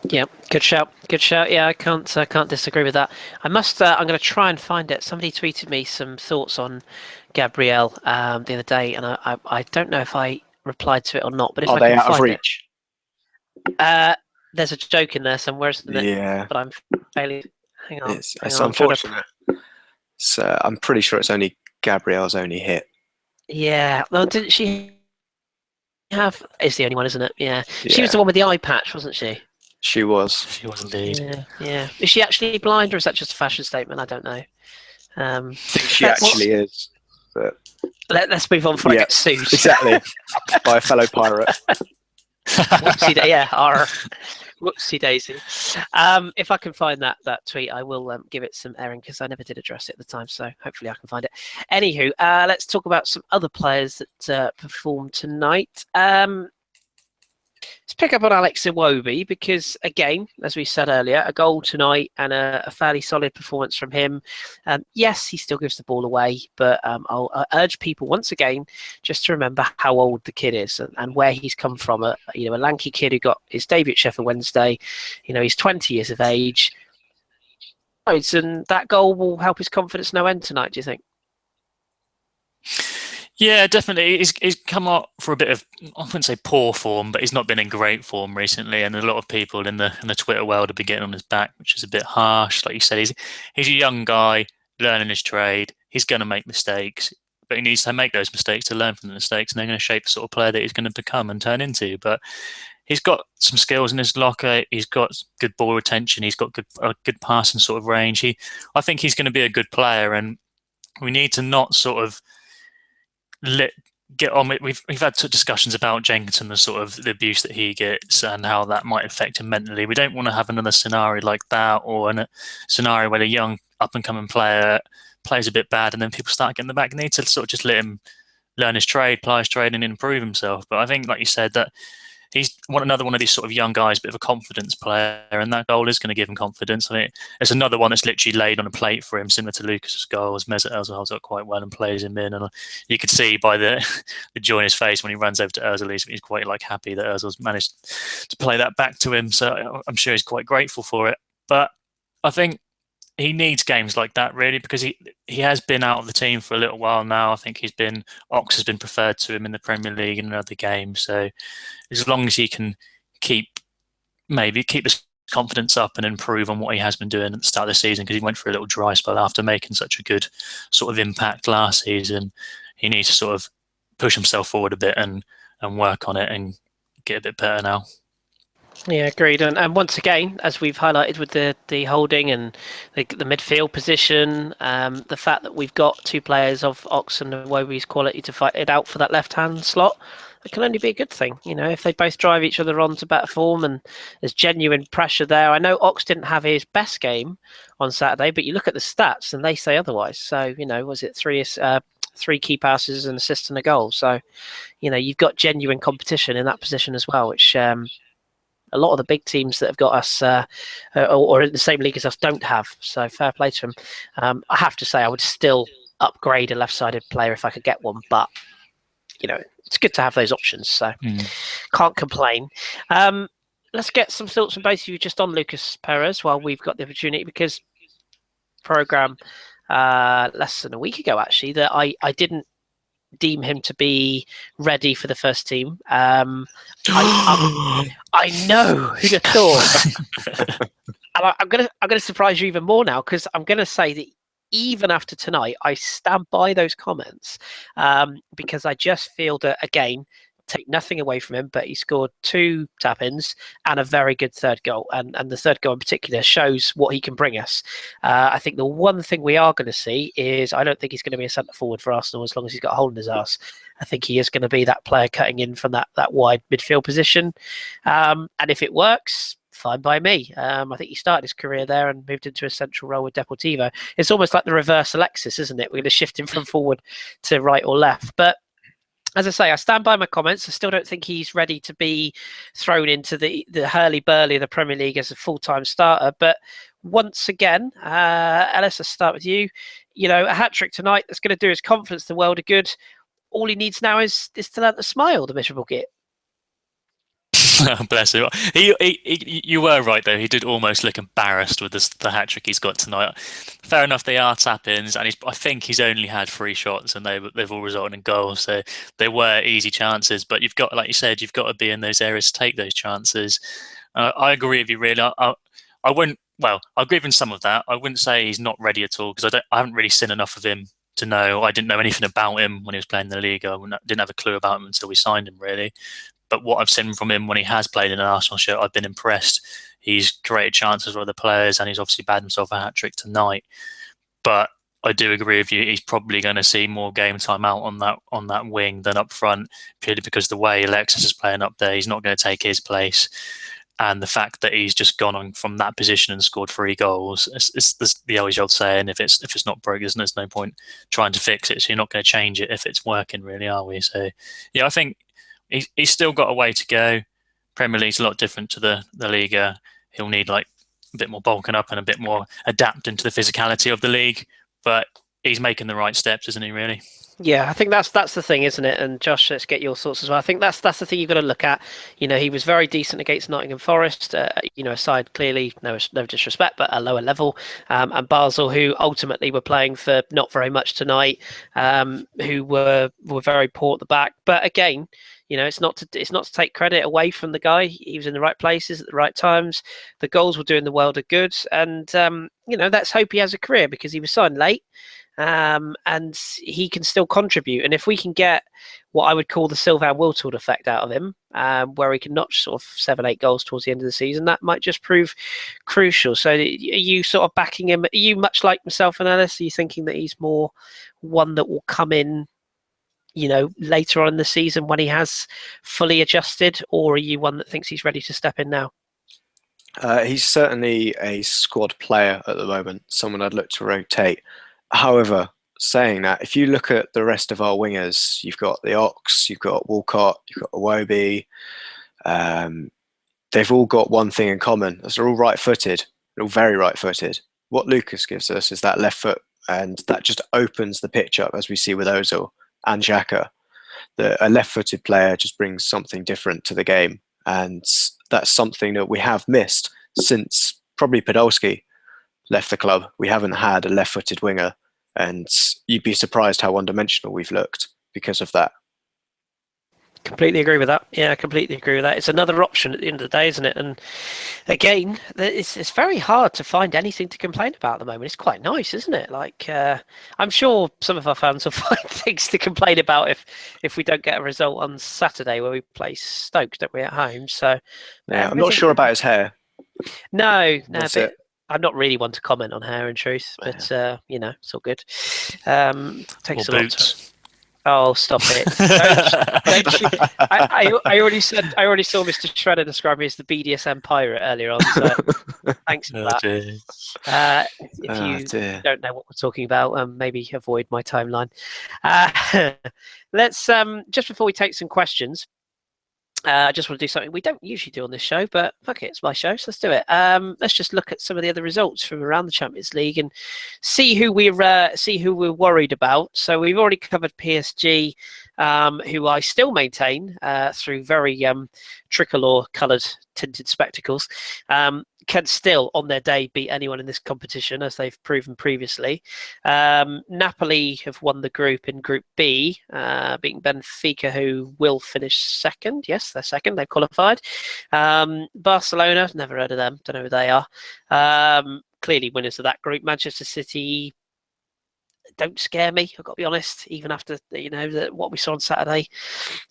Yeah, good shout. Yeah, I can't disagree with that. I'm going to try and find it. Somebody tweeted me some thoughts on Gabriel the other day, and I don't know if I replied to it or not. But if Are they out of reach? There's a joke in there somewhere, isn't it? Yeah. But I'm failing. Hang on. It's unfortunate. So I'm pretty sure it's only Gabriel's only hit. Yeah. Well, didn't she have? It's the only one, isn't it? Yeah. She was the one with the eye patch, wasn't she? She was. She was indeed. Yeah. Is she actually blind, or is that just a fashion statement? I don't know. I think she actually is. But let's move on before I get sued. Exactly. By a fellow pirate. Whoopsie daisy. If I can find that tweet, I will give it some airing, because I never did address it at the time, so hopefully I can find it. Anywho, let's talk about some other players that performed tonight. Let's pick up on Alex Iwobi, because, again, as we said earlier, a goal tonight and a fairly solid performance from him. Yes, he still gives the ball away, but I'll urge people once again just to remember how old the kid is and where he's come from. A lanky kid who got his debut at Sheffield Wednesday. He's 20 years of age. And that goal will help his confidence no end tonight, do you think? Yeah, definitely. He's come up for a bit of, I wouldn't say poor form, but he's not been in great form recently. And a lot of people in the Twitter world have been getting on his back, which is a bit harsh. Like you said, he's a young guy learning his trade. He's going to make mistakes, but he needs to make those mistakes to learn from the mistakes, and they're going to shape the sort of player that he's going to become and turn into. But he's got some skills in his locker. He's got good ball retention. He's got good passing sort of range. I think he's going to be a good player, and we need to not sort of get on with. We've had discussions about Jenkins and the sort of the abuse that he gets and how that might affect him mentally. We don't want to have another scenario like that, or a scenario where a young up and coming player plays a bit bad and then people start getting the back. They need to sort of just let him learn his trade, apply his trade, and improve himself. But I think, like you said, that he's another one of these sort of young guys, bit of a confidence player, and that goal is going to give him confidence. I mean, it's another one that's literally laid on a plate for him, similar to Lucas's goals. Mesut Ozil holds up quite well and plays him in, and you could see by the joy in his face when he runs over to Ozil, he's quite happy that Ozil's managed to play that back to him. So I'm sure he's quite grateful for it. But I think he needs games like that, really, because he has been out of the team for a little while now. I think Ox has been preferred to him in the Premier League and in other games. So as long as he can keep his confidence up and improve on what he has been doing at the start of the season, because he went through a little dry spell after making such a good sort of impact last season, he needs to sort of push himself forward a bit and work on it and get a bit better now. Yeah, agreed. And once again, as we've highlighted with the holding and the midfield position, the fact that we've got two players of Ox and Iwobi's quality to fight it out for that left-hand slot, it can only be a good thing. You know, if they both drive each other on to better form and there's genuine pressure there. I know Ox didn't have his best game on Saturday, but you look at the stats and they say otherwise. So, you know, was it three key passes, an assist and a goal? So, you know, you've got genuine competition in that position as well, which a lot of the big teams that have got us or in the same league as us don't have. So fair play to them. I have to say I would still upgrade a left-sided player if I could get one, but you know, it's good to have those options, so can't complain. Let's get some thoughts from both of you just on Lucas Perez while we've got the opportunity, because programme less than a week ago actually that I didn't deem him to be ready for the first team. I know, who'd have thought? And I'm gonna surprise you even more now, because I'm gonna say that even after tonight, I stand by those comments, because I just feel that, again, take nothing away from him, but he scored 2 tap-ins and a very good third goal. And the third goal in particular shows what he can bring us. I think the one thing we are going to see is I don't think he's going to be a centre-forward for Arsenal as long as he's got a hole in his arse. I think he is going to be that player cutting in from that wide midfield position. And if it works, fine by me. I think he started his career there and moved into a central role with Deportivo. It's almost like the reverse Alexis, isn't it? We're going to shift him from forward to right or left. But as I say, I stand by my comments. I still don't think he's ready to be thrown into the hurly-burly of the Premier League as a full-time starter. But once again, Ellis, I'll start with you. You know, a hat-trick tonight that's going to do his confidence the world of good. All he needs now is to learn to smile, the miserable git. Bless him. You were right though. He did almost look embarrassed with the hat trick he's got tonight. Fair enough, they are tap-ins, and I think he's only had 3 shots, and they've all resulted in goals. So they were easy chances. But you've got, like you said, you've got to be in those areas to take those chances. I agree with you. Really, I wouldn't. Well, I'll give him some of that. I wouldn't say he's not ready at all, because I haven't really seen enough of him to know. I didn't know anything about him when he was playing in the league. I didn't have a clue about him until we signed him, really. But what I've seen from him when he has played in an Arsenal shirt, I've been impressed. He's created chances for other players, and he's obviously bagged himself a hat-trick tonight. But I do agree with you. He's probably going to see more game time out on that wing than up front, purely because the way Alexis is playing up there, he's not going to take his place. And the fact that he's just gone on from that position and scored 3 goals, it's the always old saying, if it's not broke, there's no point trying to fix it. So you're not going to change it if it's working, really, are we? So, yeah, I think he's still got a way to go. Premier League's a lot different to the Liga. He'll need like a bit more bulking up and a bit more adapting to the physicality of the league. But he's making the right steps, isn't he, really? Yeah, I think that's the thing, isn't it? And Josh, let's get your thoughts as well. I think that's the thing you've got to look at. You know, he was very decent against Nottingham Forest. You know, aside clearly, no disrespect, but a lower level. And Basel, who ultimately were playing for not very much tonight, who were very poor at the back. But again, it's not to take credit away from the guy. He was in the right places at the right times. The goals were doing the world of good, and let's hope he has a career, because he was signed late. And he can still contribute. And if we can get what I would call the Sylvain Wiltord effect out of him, where he can notch sort of 7-8 goals towards the end of the season, that might just prove crucial. So are you sort of backing him? Are you much like myself and Ellis? Are you thinking that he's more one that will come in, later on in the season when he has fully adjusted, or are you one that thinks he's ready to step in now? He's certainly a squad player at the moment, someone I'd look to rotate. However, saying that, if you look at the rest of our wingers, you've got the Ox, you've got Walcott, you've got Iwobi. They've all got one thing in common: they're all right-footed. They're all very right-footed. What Lucas gives us is that left foot, and that just opens the pitch up, as we see with Ozil and Xhaka. A left-footed player just brings something different to the game, and that's something that we have missed since probably Podolski left the club. We haven't had a left-footed winger, and you'd be surprised how one-dimensional we've looked because of that. Completely agree with that. Yeah, I completely agree with that. It's another option at the end of the day, isn't it? And again, it's very hard to find anything to complain about at the moment. It's quite nice, isn't it? Like, I'm sure some of our fans will find things to complain about if we don't get a result on Saturday, where we play Stoke, don't we, at home? So yeah, I'm not sure about his hair. No, but I'm not really one to comment on hair, in truth, but it's all good. Takes a lot to... Oh, stop it! I already saw Mr. Shredder describe me as the BDSM pirate earlier on. So thanks for that. If you don't know what we're talking about, maybe avoid my timeline. Let's just before we take some questions. I just want to do something we don't usually do on this show, but fuck it, it's my show, so let's do it. Let's just look at some of the other results from around the Champions League and see who we're worried about. So we've already covered PSG, who I still maintain through very tricolour-coloured tinted spectacles, can still, on their day, beat anyone in this competition, as they've proven previously. Napoli have won the group in Group B, beating Benfica, who will finish second. Yes, they're second. They've qualified. Barcelona, never heard of them. Don't know who they are. Clearly winners of that group. Manchester City don't scare me, I've got to be honest, even after what we saw on Saturday.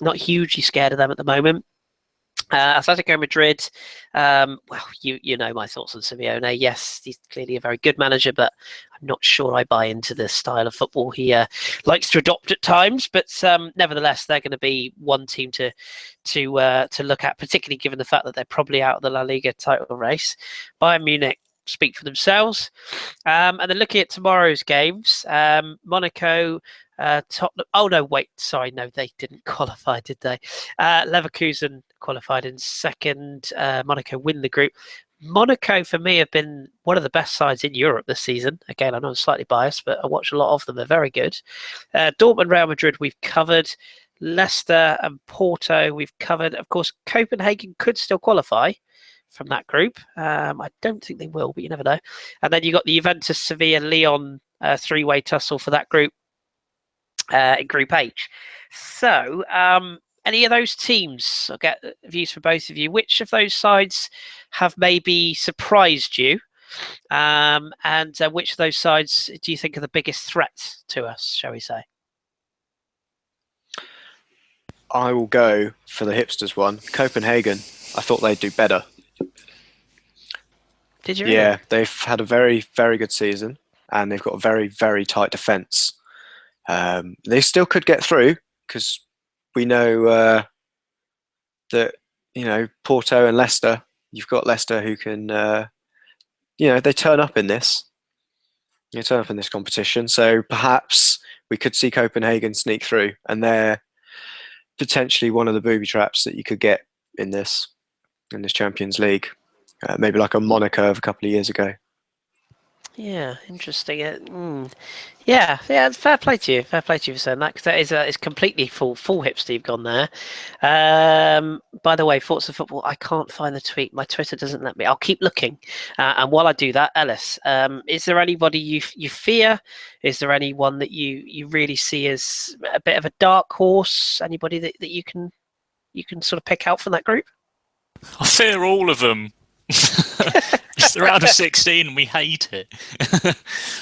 Not hugely scared of them at the moment. Atletico Madrid, well, you know my thoughts on Simeone. Yes, he's clearly a very good manager, but I'm not sure I buy into the style of football he likes to adopt at times. But nevertheless, they're going to be one team to look at, particularly given the fact that they're probably out of the La Liga title race. Bayern Munich speak for themselves. And then looking at tomorrow's games, Monaco, Tottenham. Oh no, wait, sorry, no, they didn't qualify, did they? Leverkusen qualified in second. Monaco win the group. Monaco, for me, have been one of the best sides in Europe this season. Again, I know I'm slightly biased, but I watch a lot of them. They're very good. Dortmund, Real Madrid, we've covered. Leicester and Porto, we've covered. Of course, Copenhagen could still qualify from that group. I don't think they will, but you never know. And then you got the Juventus, Sevilla, Lyon three-way tussle for that group in Group H. So, any of those teams, I'll get views from both of you. Which of those sides have maybe surprised you? And which of those sides do you think are the biggest threats to us, shall we say? I will go for the hipsters one. Copenhagen. I thought they'd do better. Did you really? Yeah, they've had a very, very good season, and they've got a very, very tight defence. They still could get through, because we know that, Porto and Leicester, you've got Leicester who can, they turn up in this. They turn up in this competition. So perhaps we could see Copenhagen sneak through, and they're potentially one of the booby traps that you could get in this Champions League. Maybe like a Monaco of a couple of years ago. Yeah, interesting. Yeah. Fair play to you. Fair play to you for saying that, because that is completely full hipster you've gone there. By the way, thoughts of football. I can't find the tweet. My Twitter doesn't let me. I'll keep looking. And while I do that, Ellis, is there anybody you fear? Is there anyone that you really see as a bit of a dark horse? Anybody that you can you can sort of pick out from that group? I fear all of them. It's the round of 16 and we hate it.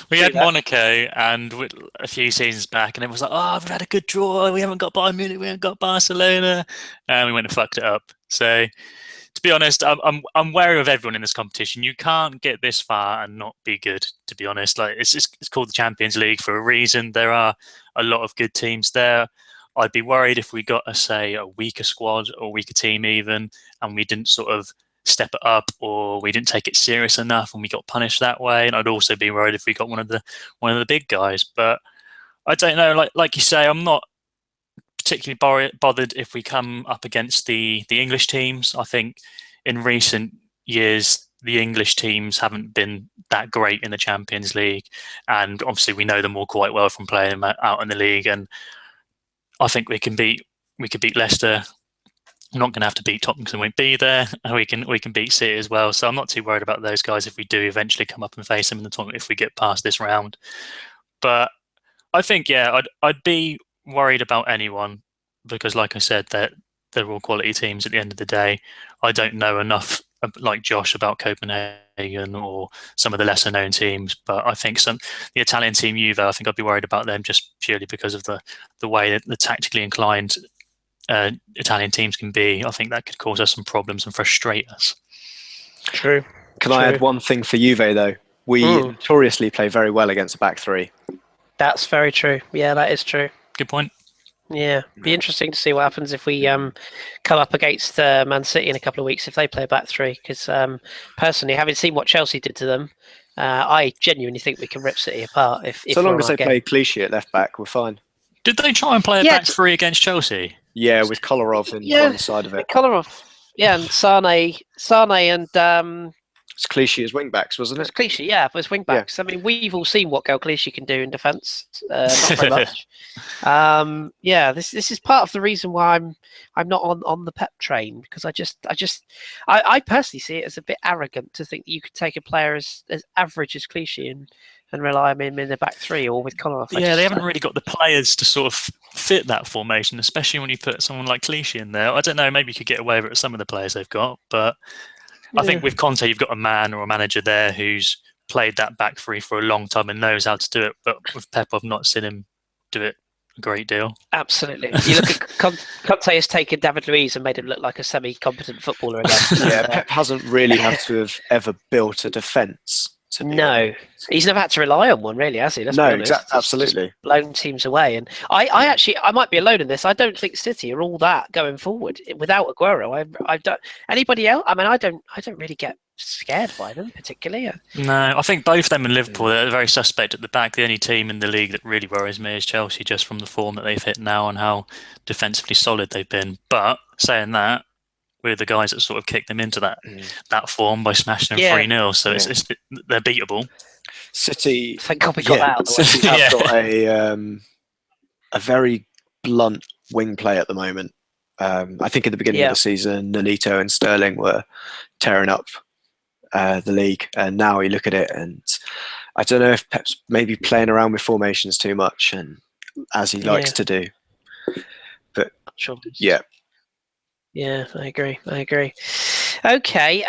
We had Monaco and a few seasons back, and it was like, oh, we've had a good draw, we haven't got Bayern Munich, we haven't got Barcelona, and we went and fucked it up. So to be honest, I'm wary of everyone in this competition. You can't get this far and not be good, to be honest. Like it's called the Champions League for a reason. There are a lot of good teams there. I'd be worried if we got a weaker squad or weaker team even, and we didn't sort of step it up, or we didn't take it serious enough and we got punished that way. And I'd also be worried if we got one of the big guys. But I don't know, like you say, I'm not particularly bothered if we come up against the English teams. I think in recent years the English teams haven't been that great in the Champions League, and obviously we know them all quite well from playing them out in the league. And I think we could beat Leicester. We're not going to have to beat Tottenham because we won't be there, and we can beat City as well. So I'm not too worried about those guys if we do eventually come up and face them in the tournament if we get past this round. But I think I'd be worried about anyone because, like I said, they're all quality teams at the end of the day. I don't know enough, like Josh, about Copenhagen or some of the lesser known teams, but I think the Italian team Juve, I think I'd be worried about them just purely because of the way that the tactically inclined Italian teams can be. I think that could cause us some problems and frustrate us. True. Can I add one thing for Juve though? We notoriously play very well against a back three. That's very true. Yeah, that is true. Good point. Yeah, be interesting to see what happens if we come up against Man City in a couple of weeks if they play back three. Because personally, having seen what Chelsea did to them, I genuinely think we can rip City apart. If so long as they play Clichy at left back, we're fine. Did they try and play a back three against Chelsea? Yeah, with Kolarov on the side of it. Kolarov, and Sane and it's Clichy as wing backs, wasn't it? It's Clichy, yeah, it was wing backs. Yeah. I mean, we've all seen what Gal Clichy can do in defence. Not very much. This is part of the reason why I'm not on the Pep train, because I personally see it as a bit arrogant to think that you could take a player as average as Clichy and rely on him in the back three or with Kolarov. They haven't really got the players to sort of fit that formation, especially when you put someone like Clichy in there. I don't know, maybe you could get away with it with some of the players they've got, but I think with Conte, you've got a man or a manager there who's played that back three for a long time and knows how to do it. But with Pep, I've not seen him do it a great deal. Absolutely. You look at Conte has taken David Luiz and made him look like a semi-competent footballer again. Yeah, Pep hasn't really had to have ever built a defence. No, he's never had to rely on one, really, has he? Let's be honest. Absolutely. Just blown teams away, and I might be alone in this. I don't think City are all that going forward without Aguero. I don't. Anybody else? I mean, I don't really get scared by them particularly. No, I think both them and Liverpool are very suspect at the back. The only team in the league that really worries me is Chelsea, just from the form that they've hit now and how defensively solid they've been. But saying that, we're the guys that sort of kicked them into that form by smashing them 3-0. So they're beatable. City. Thank God we got that out of the way. City have got a very blunt wing play at the moment. I think at the beginning of the season, Nolito and Sterling were tearing up the league, and now you look at it, and I don't know if Pep's maybe playing around with formations too much, and as he likes to do. But Yeah, I agree. Okay,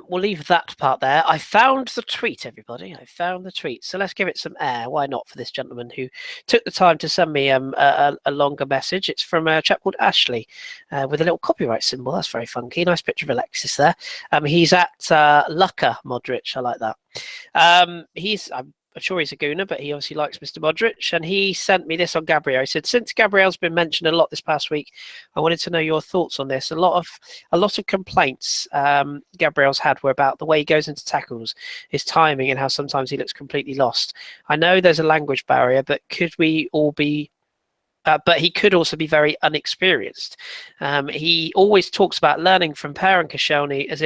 we'll leave that part there. I found the tweet, everybody. I found the tweet. So let's give it some air. Why not, for this gentleman who took the time to send me a longer message. It's from a chap called Ashley with a little copyright symbol. That's very funky. Nice picture of Alexis there. He's at Luka Modric. I like that. I'm sure he's a gooner, but he obviously likes Mr. Modric. And he sent me this on Gabriel. He said, since Gabriel's been mentioned a lot this past week, I wanted to know your thoughts on this. A lot of complaints Gabriel's had were about the way he goes into tackles, his timing, and how sometimes he looks completely lost. I know there's a language barrier, but but he could also be very unexperienced. He always talks about learning from Per and Koscielny as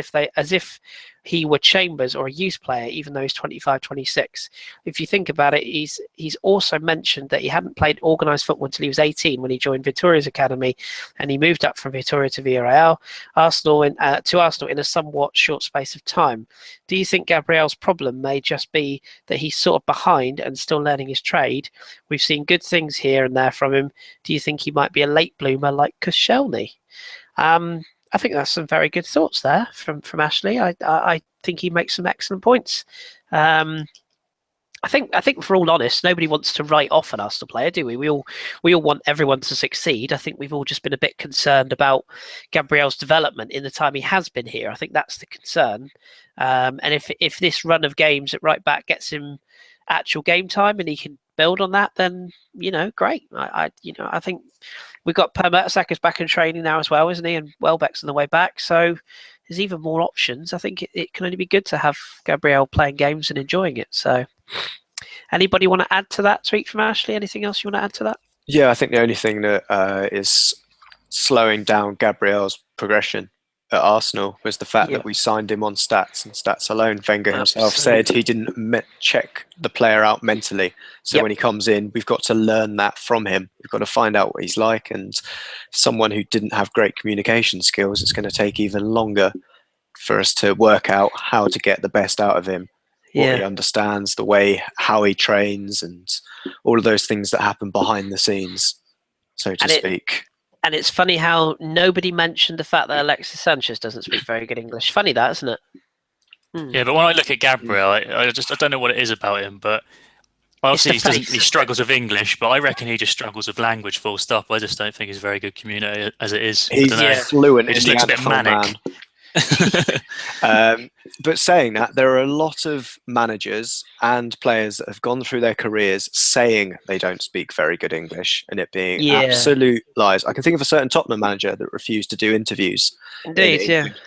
if he were Chambers or a youth player, even though he's 25, 26. If you think about it, he's also mentioned that he hadn't played organised football until he was 18 when he joined Vitoria's academy, and he moved up from Vitoria to Villarreal, Arsenal in a somewhat short space of time. Do you think Gabriel's problem may just be that he's sort of behind and still learning his trade? We've seen good things here and there from him. Do you think he might be a late bloomer like Koscielny? I think that's some very good thoughts there from Ashley. I think he makes some excellent points. I think for all honest, nobody wants to write off an Arsenal player, do we? We all want everyone to succeed. I think we've all just been a bit concerned about Gabriel's development in the time he has been here. I think that's the concern. And if this run of games at right back gets him actual game time and he can build on that, then great. I think we've got Per Mertesacker back in training now as well, isn't he? And Welbeck's on the way back, so there's even more options. I think it can only be good to have Gabriel playing games and enjoying it. So, anybody want to add to that tweet from Ashley? Anything else you want to add to that? Yeah, I think the only thing that is slowing down Gabriel's progression at Arsenal was the fact that we signed him on stats and stats alone. Wenger himself said he didn't check the player out mentally. So when he comes in, we've got to learn that from him. We've got to find out what he's like. And someone who didn't have great communication skills, it's going to take even longer for us to work out how to get the best out of him. What he understands, the way, how he trains, and all of those things that happen behind the scenes, so to speak. And it's funny how nobody mentioned the fact that Alexis Sanchez doesn't speak very good English. Funny that, isn't it? Yeah, but when I look at Gabriel, I don't know what it is about him, but obviously he struggles with English, but I reckon he just struggles with language full stop. I just don't think he's a very good communicator as it is. He's fluent. He just looks a bit manic. But saying that, there are a lot of managers and players that have gone through their careers saying they don't speak very good English, and it being absolute lies. I can think of a certain Tottenham manager that refused to do interviews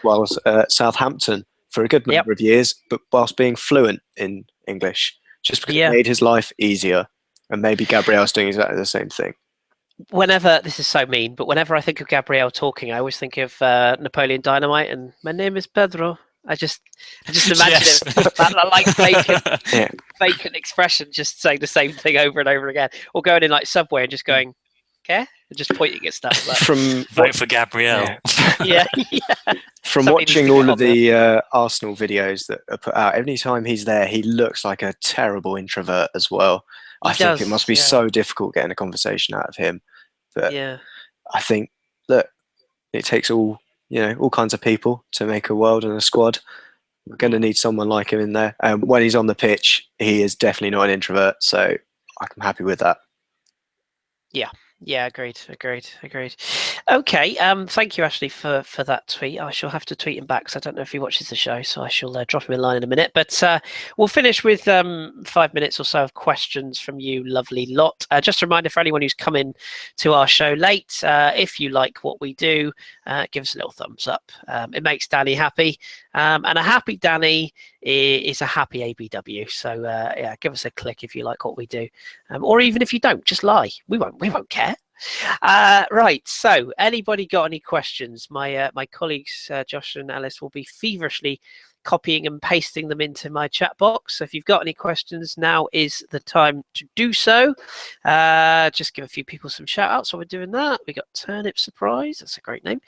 whilst at Southampton for a good number of years, but whilst being fluent in English, just because it made his life easier. And maybe Gabriel's doing exactly the same thing. Whenever, this is so mean, but whenever I think of Gabriel talking, I always think of Napoleon Dynamite and my name is Pedro. I just imagine him, that like vacant expression, just saying the same thing over and over again, or going in like Subway and just going, "Okay," and just pointing at stuff. Like, vote for Gabriel. From watching all of the Arsenal videos that are put out, every time he's there, he looks like a terrible introvert as well. I think it must be so difficult getting a conversation out of him. But I think that it takes all kinds of people to make a world and a squad. We're going to need someone like him in there. When he's on the pitch, he is definitely not an introvert, so I'm happy with that. Yeah, agreed. Okay, thank you, Ashley, for that tweet. I shall have to tweet him back because I don't know if he watches the show, so I shall drop him a line in a minute. But we'll finish with 5 minutes or so of questions from you, lovely lot. Just a reminder for anyone who's come in to our show late, if you like what we do, give us a little thumbs up. It makes Danny happy, and a happy Danny is a happy ABW. So give us a click if you like what we do, or even if you don't, just lie. We won't care. Right, so anybody got any questions? My colleagues Josh and Ellis will be feverishly copying and pasting them into my chat box. So if you've got any questions, now is the time to do so. Just give a few people some shout outs while we're doing that. We got Turnip Surprise, that's a great name.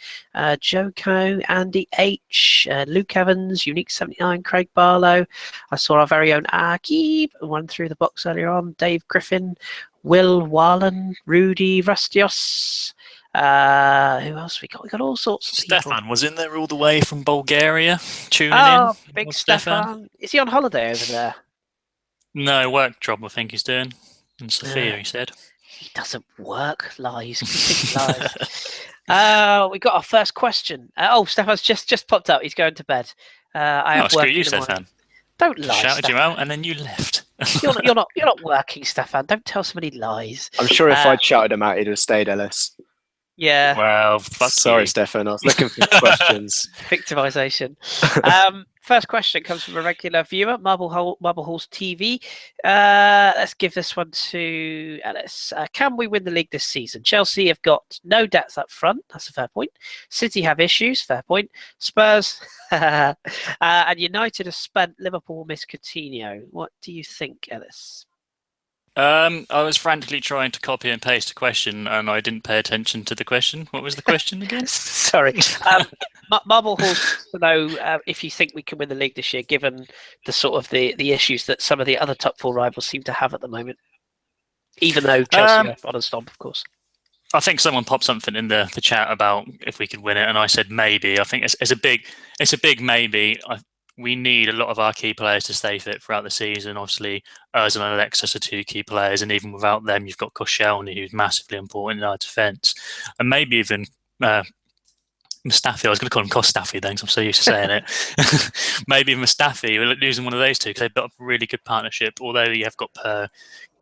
Joko, Andy H, Luke Evans, Unique 79, Craig Barlow. I saw our very own Akib run through the box earlier on. Dave Griffin, Will Wallen, Rudy Rastios. Who else we got? We got all sorts of people. Stefan was in there all the way from Bulgaria, tuning in. Oh, big Stefan. Is he on holiday over there? No, work job I think he's doing. In Sofia, he said. He doesn't work. Lies. Lies. We got our first question. Stefan's just popped up. He's going to bed. I have screw you, Stefan. Don't lie. Shouted you out and then you left. You're not working, Stefan. Don't tell somebody lies. I'm sure if I'd shouted him out, he'd have stayed, Ellis. Yeah. Well, sorry, Stefan. I was looking for questions. Victimization. First question comes from a regular viewer, Marble Halls TV. Let's give this one to Ellis. Can we win the league this season? Chelsea have got no depth up front. That's a fair point. City have issues. Fair point. Spurs and United have spent. Liverpool will miss Coutinho. What do you think, Ellis? I was frantically trying to copy and paste a question and I didn't pay attention to the question. What was the question again? Sorry. Marble Halls to know if you think we can win the league this year, given the sort of the issues that some of the other top four rivals seem to have at the moment. Even though Chelsea are on a stomp, of course. I think someone popped something in the chat about if we could win it, and I said maybe. I think it's a big maybe. We need a lot of our key players to stay fit throughout the season. Obviously, Ozil and Alexis are two key players, and even without them, you've got Koscielny, who's massively important in our defence, and maybe even Mustafi. I was going to call him Kostafi then, because I'm so used to saying it. Maybe Mustafi. We're losing one of those two because they've got a really good partnership. Although you have got Per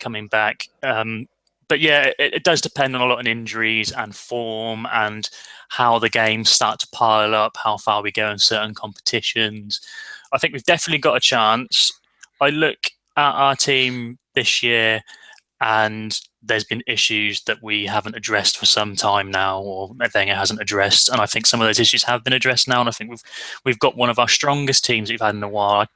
coming back. But yeah, it does depend on a lot of injuries and form and how the games start to pile up, how far we go in certain competitions. I think we've definitely got a chance. I look at our team this year and there's been issues that we haven't addressed for some time now, or Wenger hasn't addressed. And I think some of those issues have been addressed now. And I think we've got one of our strongest teams we've had in a while.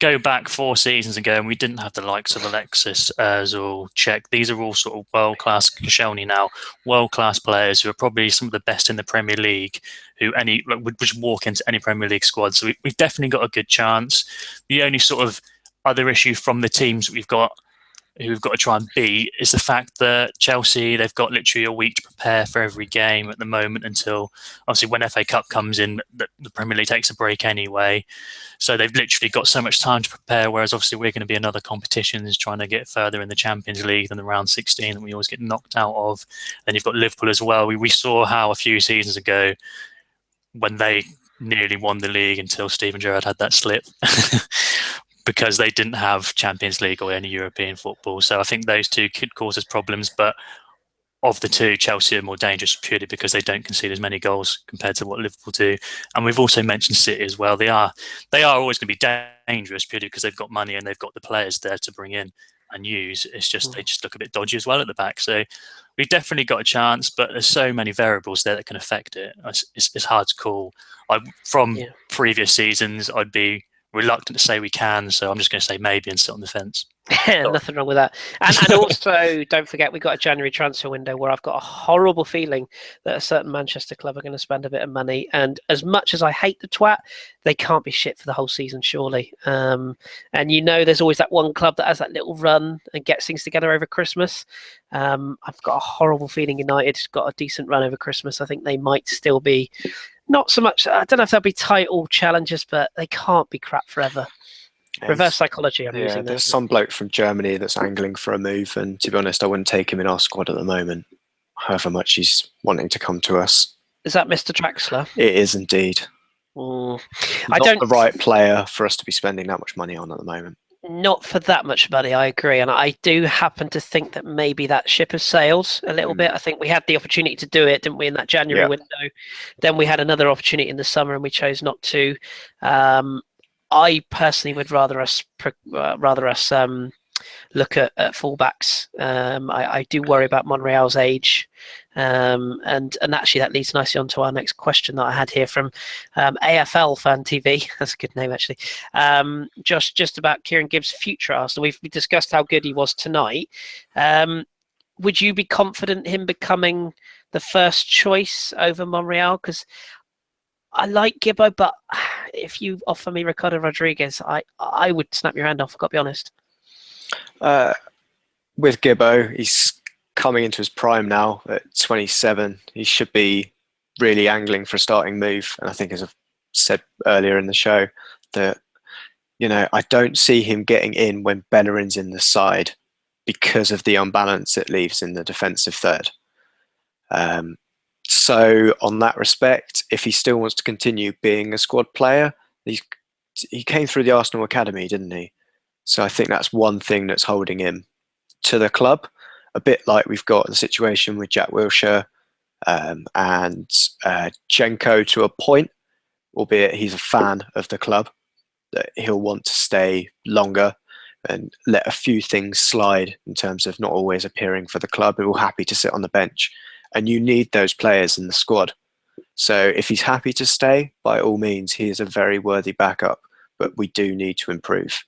Go back 4 seasons ago, and we didn't have the likes of Alexis, Ozil, Czech. These are all sort of world-class, Koscielny now, world-class players who are probably some of the best in the Premier League, who would just walk into any Premier League squad. So we've definitely got a good chance. The only sort of other issue from the teams that we've got who we've got to try and beat is the fact that Chelsea, they've got literally a week to prepare for every game at the moment, until obviously when FA Cup comes in, the Premier League takes a break anyway. So they've literally got so much time to prepare, whereas obviously we're going to be in other competitions trying to get further in the Champions League than the round 16 that we always get knocked out of. Then you've got Liverpool as well. We saw how a few seasons ago when they nearly won the league until Steven Gerrard had that slip. Because they didn't have Champions League or any European football. So I think those two could cause us problems. But of the two, Chelsea are more dangerous purely because they don't concede as many goals compared to what Liverpool do. And we've also mentioned City as well. They are always going to be dangerous purely because they've got money and they've got the players there to bring in and use. It's just they just look a bit dodgy as well at the back. So we've definitely got a chance, but there's so many variables there that can affect it. It's hard to call. From previous seasons, I'd be reluctant to say we can, so I'm just going to say maybe and sit on the fence. Nothing wrong with that. And also, don't forget, we got a January transfer window where I've got a horrible feeling that a certain Manchester club are going to spend a bit of money. And as much as I hate the twat, they can't be shit for the whole season, surely. And there's always that one club that has that little run and gets things together over Christmas. I've got a horrible feeling United's got a decent run over Christmas. I think they might still be. Not so much. I don't know if they'll be title challengers, but they can't be crap forever. Reverse psychology. I'm using. There's some bloke from Germany that's angling for a move, and to be honest, I wouldn't take him in our squad at the moment. However much he's wanting to come to us. Is that Mr. Draxler? It is indeed. Not the right player for us to be spending that much money on at the moment. Not for that much money, I agree. And I do happen to think that maybe that ship has sailed a little bit. I think we had the opportunity to do it, didn't we, in that January window? Then we had another opportunity in the summer and we chose not to. I personally would rather us look at fullbacks. I do worry about Monreal's age. And actually that leads nicely on to our next question that I had here from AFL Fan TV. That's a good name, actually. Just about Kieran Gibbs' future at Arsenal. We've discussed how good he was tonight. Would you be confident him becoming the first choice over Monreal? Because I like Gibbo, but if you offer me Ricardo Rodriguez, I would snap your hand off, I've got to be honest. With Gibbo, he's coming into his prime now at 27. He should be really angling for a starting move. And I think, as I've said earlier in the show, that I don't see him getting in when Bellerin's in the side because of the unbalance it leaves in the defensive third. So on that respect, if he still wants to continue being a squad player, he came through the Arsenal Academy, didn't he? So I think that's one thing that's holding him to the club, a bit like we've got the situation with Jack Wilshere and Jenko to a point, albeit he's a fan of the club, that he'll want to stay longer and let a few things slide in terms of not always appearing for the club. He'll happy to sit on the bench. And you need those players in the squad. So if he's happy to stay, by all means, he is a very worthy backup, but we do need to improve.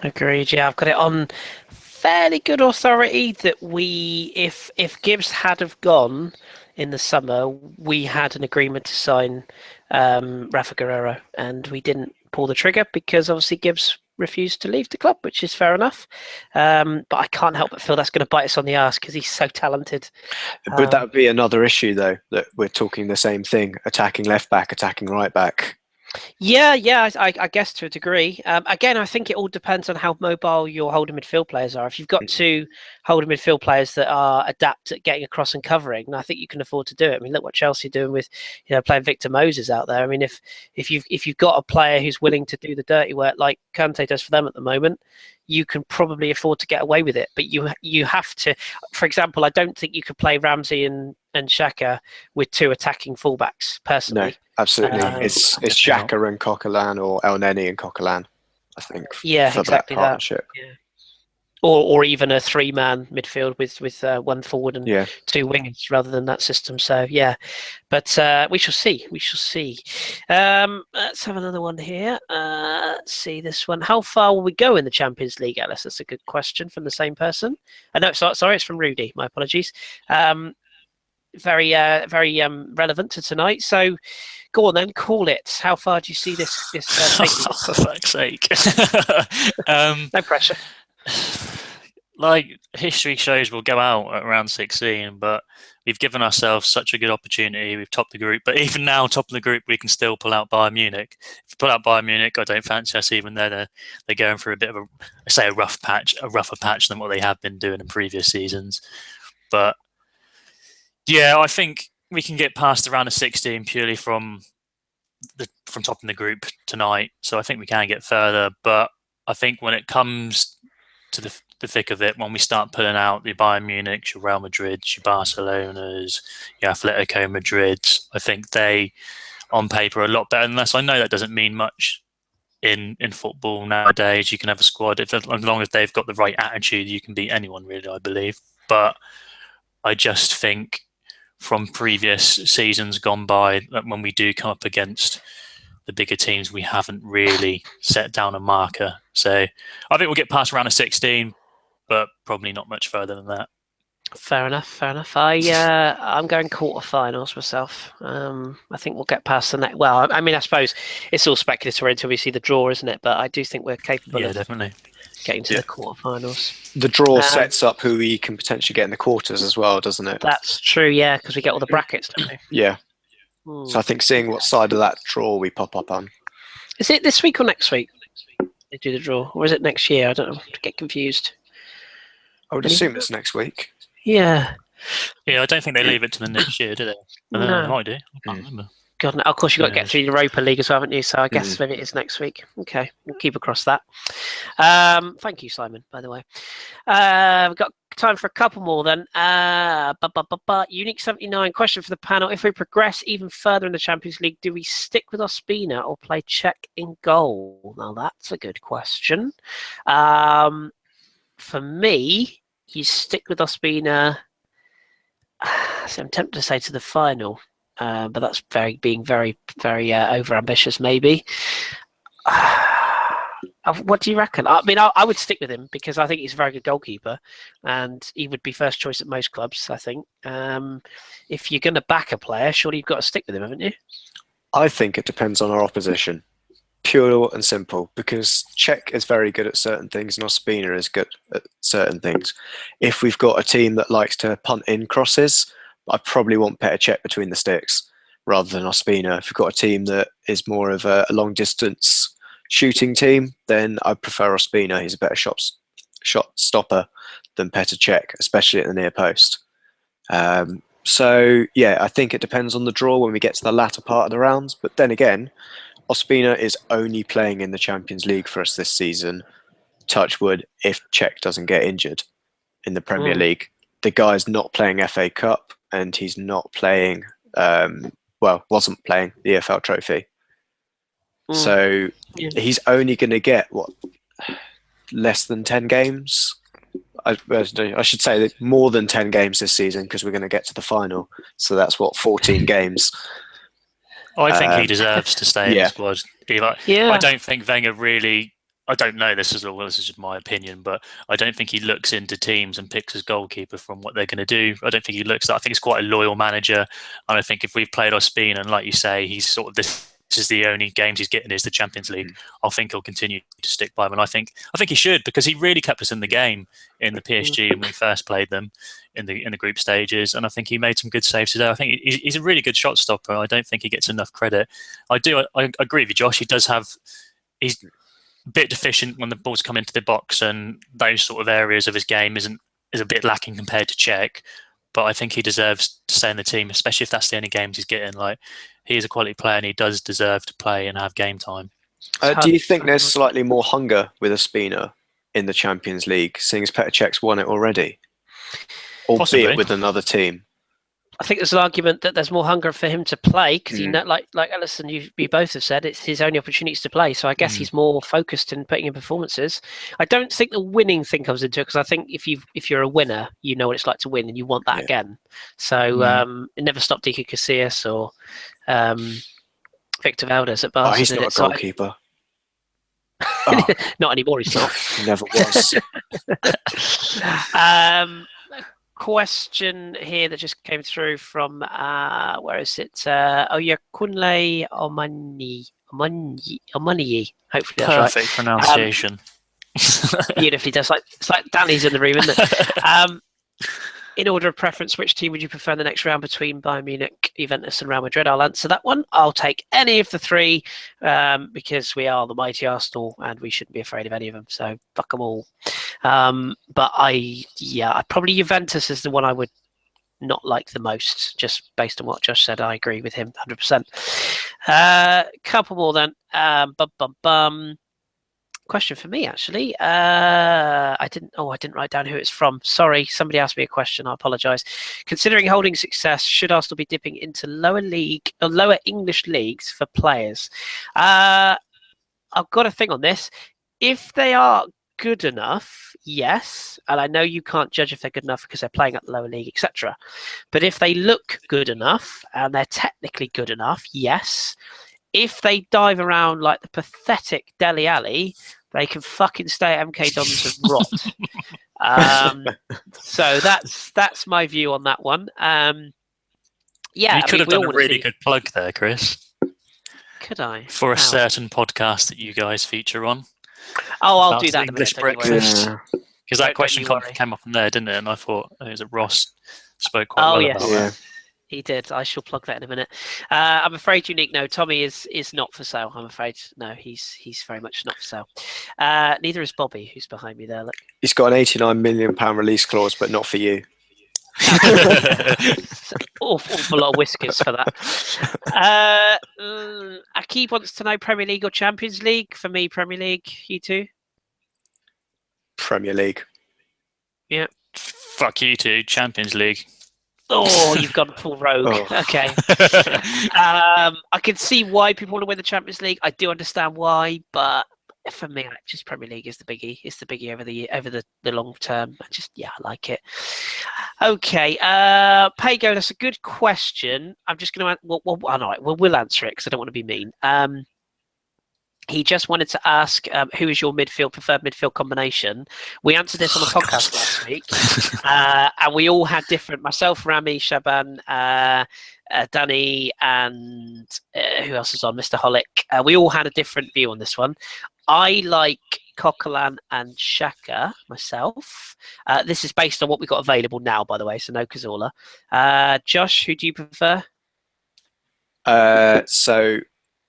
Agreed. Yeah, I've got it on fairly good authority that if Gibbs had have gone in the summer, we had an agreement to sign Rafa Guerreiro, and we didn't pull the trigger because obviously Gibbs refused to leave the club, which is fair enough. But I can't help but feel that's going to bite us on the arse because he's so talented. But that would be another issue, though, that we're talking the same thing: attacking left back, attacking right back. Yeah, I guess to a degree. Again, I think it all depends on how mobile your holding midfield players are. If you've got two holding midfield players that are adept at getting across and covering, I think you can afford to do it. I mean, look what Chelsea are doing with, playing Victor Moses out there. I mean, if you've got a player who's willing to do the dirty work like Kante does for them at the moment, you can probably afford to get away with it. But you have to. For example, I don't think you could play Ramsey and Xhaka with two attacking fullbacks. Personally, No, absolutely. It's Xhaka and Coquelin, or El Neni and Coquelin, I think. Yeah, for exactly that partnership. Yeah. Or even a three-man midfield with one forward and two wingers rather than that system. So yeah, but we shall see. Let's have another one here. Let's see this one. How far will we go in the Champions League, Ellis? That's a good question from the same person. No, sorry, it's from Rudy. My apologies. Very relevant to tonight. So go on then, call it. How far do you see this taking? For fuck's sake. No pressure. Like, history shows we'll go out at round 16, but we've given ourselves such a good opportunity. We've topped the group, but even now, top of the group, we can still pull out Bayern Munich. If we pull out Bayern Munich, I don't fancy us even there. They're going through a bit of a rougher patch than what they have been doing in previous seasons. But yeah, I think we can get past the round of 16 purely from topping the group tonight. So I think we can get further, but I think when it comes to the thick of it, when we start pulling out the Bayern Munich, your Real Madrid, your Barcelonas, your Atletico Madrids, I think they, on paper, are a lot better than us. I know that doesn't mean much in football nowadays. You can have a squad, as long as they've got the right attitude, you can beat anyone, really, I believe. But I just think from previous seasons gone by, that when we do come up against the bigger teams, we haven't really set down a marker. So I think we'll get past round of 16, but probably not much further than that. Fair enough. I'm going quarterfinals myself. I think we'll get past the next. Well, I mean, I suppose it's all speculative until we see the draw, isn't it? But I do think we're capable of definitely getting to the quarterfinals. The draw sets up who we can potentially get in the quarters as well, doesn't it? That's true, yeah, because we get all the brackets, don't we? Yeah. So I think seeing what side of that draw we pop up on. Is it this week or next week they do the draw? Or is it next year? I don't know. I get confused. I would assume it's next week. Yeah. Yeah, I don't think they leave it to the next year, do they? No. They might do. I can't remember. God, no, of course you've got to get through the Europa League as well, haven't you? So I guess maybe it is next week. Okay, we'll keep across that. Thank you, Simon, by the way. We've got time for a couple more then. Unique 79 question for the panel. If we progress even further in the Champions League, do we stick with Ospina or play Cech in goal? Now, that's a good question. For me, you stick with Ospina. So I'm tempted to say to the final. But that's being very, very over-ambitious, maybe. What do you reckon? I mean, I would stick with him because I think he's a very good goalkeeper and he would be first choice at most clubs, I think. If you're going to back a player, surely you've got to stick with him, haven't you? I think it depends on our opposition. Pure and simple, because Cech is very good at certain things and Ospina is good at certain things. If we've got a team that likes to punt in crosses, I probably want Petr Cech between the sticks rather than Ospina. If you've got a team that is more of a long distance shooting team, then I prefer Ospina. He's a better shot stopper than Petr Cech, especially at the near post. So yeah, I think it depends on the draw when we get to the latter part of the rounds. But then again, Ospina is only playing in the Champions League for us this season. Touch wood, if Cech doesn't get injured in the Premier League. The guy's not playing FA Cup and he's not playing, wasn't playing the EFL Trophy. So he's only going to get, less than 10 games? I should say that more than 10 games this season because we're going to get to the final. So that's 14 games. I think he deserves to stay in the squad. Yeah. I don't think Wenger really... I don't know, this is just my opinion, but I don't think he looks into teams and picks his goalkeeper from what they're going to do. I don't think he looks at that. I think he's quite a loyal manager. And I think if we've played Ospina, and like you say, he's sort of this is the only games he's getting is the Champions League, I think he'll continue to stick by them. And I think he should, because he really kept us in the game in the PSG when we first played them in the group stages. And I think he made some good saves today. I think he's a really good shot stopper. I don't think he gets enough credit. I agree with you, Josh. He's a bit deficient when the balls come into the box, and those sort of areas of his game is a bit lacking compared to Czech. But I think he deserves to stay in the team, especially if that's the only games he's getting. Like, he is a quality player, and he does deserve to play and have game time. Do you think there's slightly more hunger with Ospina in the Champions League, seeing as Petr Cech's won it already, albeit with another team? I think there's an argument that there's more hunger for him to play because like Ellis and you both have said, it's his only opportunities to play. So I guess he's more focused in putting in performances. I don't think the winning thing comes into it, because I think if you're a winner, you know what it's like to win and you want that again. So it never stopped Iker Casillas or Victor Valdez at Basel. He's not a goalkeeper. Not anymore. He's not. He never was. Question here that just came through from where is it? Kunle Omani. Hopefully that's right. Perfect pronunciation. Beautifully does. It's like Danny's in the room, isn't it? In order of preference, which team would you prefer in the next round between Bayern Munich, Juventus, and Real Madrid? I'll answer that one. I'll take any of the three because we are the mighty Arsenal and we shouldn't be afraid of any of them. So fuck them all. But probably Juventus is the one I would not like the most, just based on what Josh said. I agree with him 100%. Couple more then. Question for me, actually. I didn't write down who it's from. Sorry, somebody asked me a question. I apologise. Considering Holding's success, should Arsenal be dipping into lower English leagues for players? I've got a thing on this. If they are good enough, yes, and I know you can't judge if they're good enough because they're playing at the lower league, etc. But if they look good enough and they're technically good enough, yes. If they dive around like the pathetic Dele Alli, they can fucking stay at MK Dons and rot. So that's my view on that one. You could have done a really good plug there, Kris. Could I? For a certain podcast that you guys feature on. Oh, I'll do that. English breakfast. Because that question came up from there, didn't it? And I thought it was Ross spoke quite well about that. He did. I shall plug that in a minute. I'm afraid, Unique. No, Tommy is not for sale. I'm afraid. No, he's very much not for sale. Neither is Bobby, who's behind me there. Look. He's got an £89 million release clause, but not for you. Awful lot of whiskers for that. Akib wants to know Premier League or Champions League. For me, Premier League. You two? Premier League. Yeah. Fuck you two. Champions League. Oh, you've gone full rogue. Oh. Okay. I can see why people want to win the Champions League. I do understand why, but for me, just Premier League is the biggie. It's the biggie over the long term. I like it. Okay. Pago, that's a good question. I'm just going to. We'll answer it because I don't want to be mean. He just wanted to ask, who is your preferred midfield combination? We answered this on the podcast last week, and we all had different. Myself, Rami, Shaban, Danny, and who else is on? Mr. Holick. We all had a different view on this one. I like Coquelin and Xhaka myself. This is based on what we've got available now, by the way, so no Cazorla. Josh, who do you prefer? So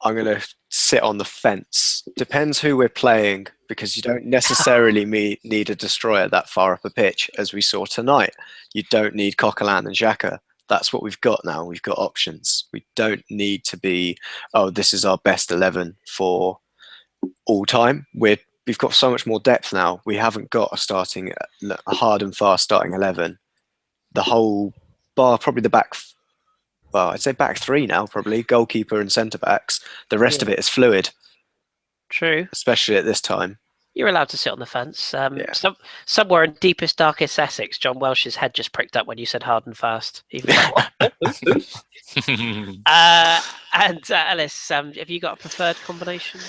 I'm going to sit on the fence. Depends who we're playing, because you don't necessarily need a destroyer that far up a pitch, as we saw tonight. You don't need Coquelin and Xhaka. That's what we've got now. We've got options. We don't need to be, this is our best 11 for all time. We've got so much more depth now. We haven't got a hard and fast starting 11. The whole bar, probably the back. Well, I'd say back three now, probably goalkeeper and centre backs. The rest of it is fluid. True. Especially at this time. You're allowed to sit on the fence. Somewhere in deepest, darkest Essex, John Welsh's head just pricked up when you said hard and fast. And Ellis, have you got a preferred combination?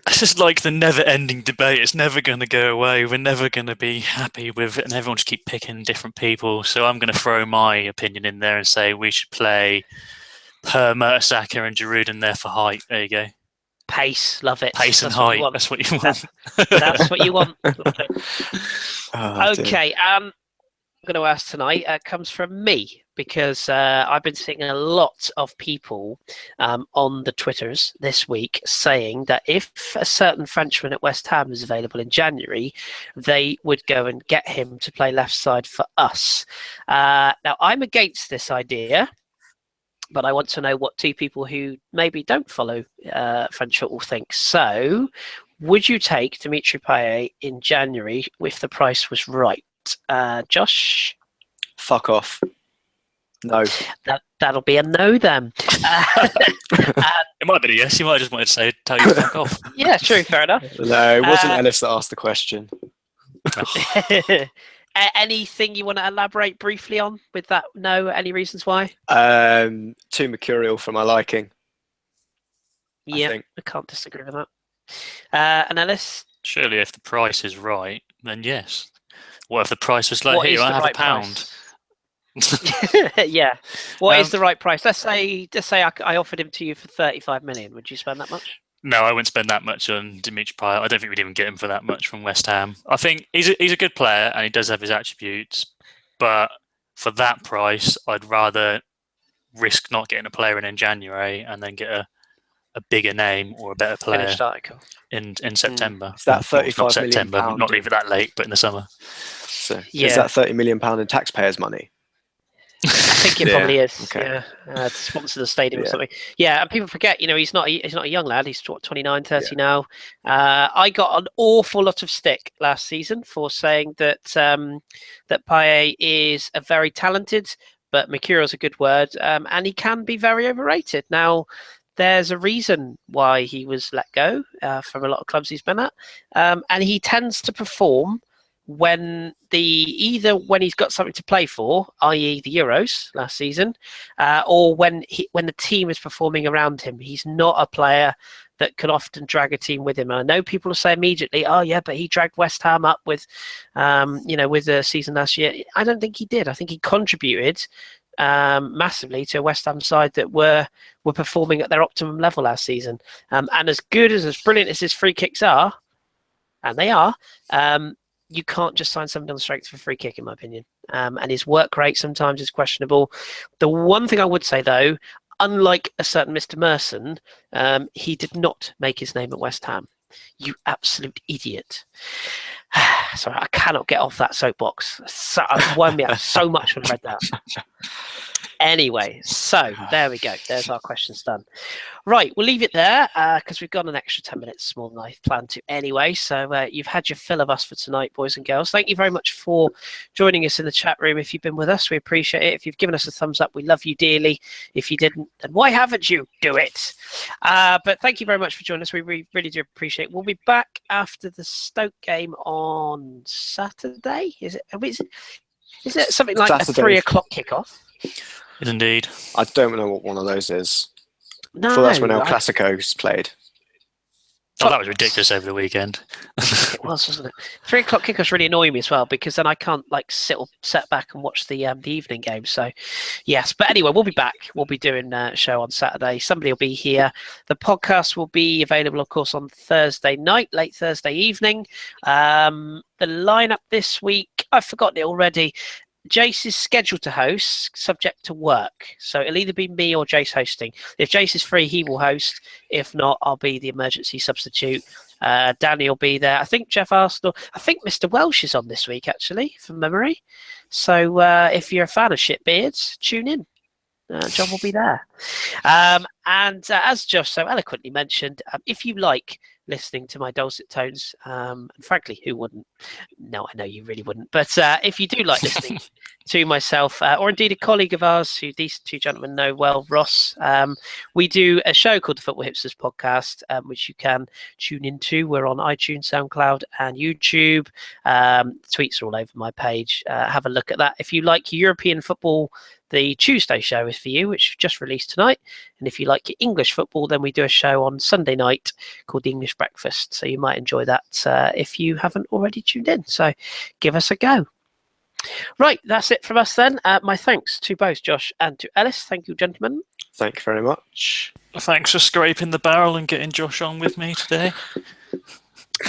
It's just like the never-ending debate. It's never going to go away. We're never going to be happy with it, and everyone just keep picking different people. So I'm going to throw my opinion in there and say we should play Per Mertesacker and Giroud in there for height. There you go. Pace, love it. Pace and That's what height. you want. That's what you want. That's what you want. Oh, dear. Okay, I'm going to ask tonight comes from me because I've been seeing a lot of people on the Twitters this week saying that if a certain Frenchman at West Ham is available in January, they would go and get him to play left side for us. Now, I'm against this idea, but I want to know what two people who maybe don't follow French football think. So, would you take Dimitri Payet in January if the price was right? Josh? Fuck off. No. That'll be a no then. It might be a yes. You might just want to say, tell you to fuck off. Yeah, true, fair enough. No, it wasn't Ellis that asked the question. Anything you want to elaborate briefly on with that? No, any reasons why? Too mercurial for my liking. Yeah, I can't disagree with that. And Ellis? Surely if the price is right, then yes. What if the price was like, What here, is I the have right a pound? Yeah. What is the right price? Let's say I offered him to you for 35 million. Would you spend that much? No, I wouldn't spend that much on Dimitri Payet. I don't think we'd even get him for that much from West Ham. I think he's a good player and he does have his attributes, but for that price, I'd rather risk not getting a player in January and then get a bigger name or a better player Finished article. in September. Is that 35 not million September, pound? not leave it that late, but in the summer. So, Yeah. Is that £30 million in taxpayers' money? I think it probably is. Okay. Yeah, to sponsor the stadium or Yeah. something. Yeah, and people forget, he's not a young lad. He's 29, 30 now. I got an awful lot of stick last season for saying that that Payet is a very talented, but mercurial is a good word, and he can be very overrated. Now, there's a reason why he was let go from a lot of clubs he's been at, and he tends to perform when he's got something to play for, i.e. the Euros last season, or when the team is performing around him. He's not a player that can often drag a team with him. And I know people will say immediately, "Oh yeah, but he dragged West Ham up with the season last year." I don't think he did. I think he contributed massively to a West Ham side that were performing at their optimum level last season. And as brilliant as his free kicks are, and they are, you can't just sign somebody on the strength of a free kick, in my opinion. And his work rate sometimes is questionable. The one thing I would say, though, unlike a certain Mr. Merson, he did not make his name at West Ham. You absolute idiot. Sorry, I cannot get off that soapbox. It wound me up so much when I read that. Anyway, so there we go. There's our questions done. Right, we'll leave it there because we've got an extra 10 minutes more than I planned to anyway. So you've had your fill of us for tonight, boys and girls. Thank you very much for joining us in the chat room. If you've been with us, we appreciate it. If you've given us a thumbs up, we love you dearly. If you didn't, then why haven't you? Do it. But thank you very much for joining us. We really do appreciate it. We'll be back after the Stoke game on Saturday. Is it something like Saturday. a 3 o'clock kickoff? Indeed. I don't know what one of those is. No, So that's when El Clasico's played. Oh, that was ridiculous over the weekend. It was, wasn't it? 3 o'clock kickoffs really annoy me as well because then I can't sit back and watch the evening game. So, yes. But anyway, we'll be back. We'll be doing a show on Saturday. Somebody will be here. The podcast will be available, of course, on Thursday night, late Thursday evening. The lineup this week, I've forgotten it already. Jace is scheduled to host, subject to work. So it'll either be me or Jace hosting. If Jace is free, he will host. If not, I'll be the emergency substitute. Danny will be there. I think Jeff Arsenal. I think Mr. Welsh is on this week, actually, from memory. So if you're a fan of shitbeards, tune in. John will be there. And as Josh so eloquently mentioned, if you like listening to my dulcet tones, and frankly, who wouldn't? No, I know you really wouldn't. But if you do like listening to myself, or indeed a colleague of ours who these two gentlemen know well, Ross, we do a show called the Football Hipsters Podcast, which you can tune into. We're on iTunes, SoundCloud, and YouTube. Tweets are all over my page. Have a look at that. If you like European football, the Tuesday show is for you, which just released tonight. And if you like your English football, then we do a show on Sunday night called The English Breakfast. So you might enjoy that if you haven't already tuned in. So give us a go. Right, that's it from us then. My thanks to both Josh and to Ellis. Thank you, gentlemen. Thank you very much. Thanks for scraping the barrel and getting Josh on with me today.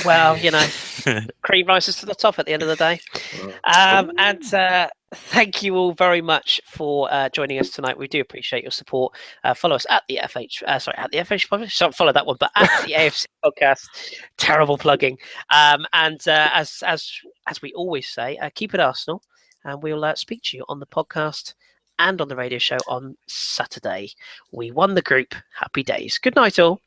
Well, cream rises to the top at the end of the day. And thank you all very much for joining us tonight. We do appreciate your support. Follow us at the FH. At the FH podcast. Don't follow that one, but at the AFC podcast. Terrible plugging. And as we always say, keep it Arsenal, and we'll speak to you on the podcast and on the radio show on Saturday. We won the group. Happy days. Good night, all.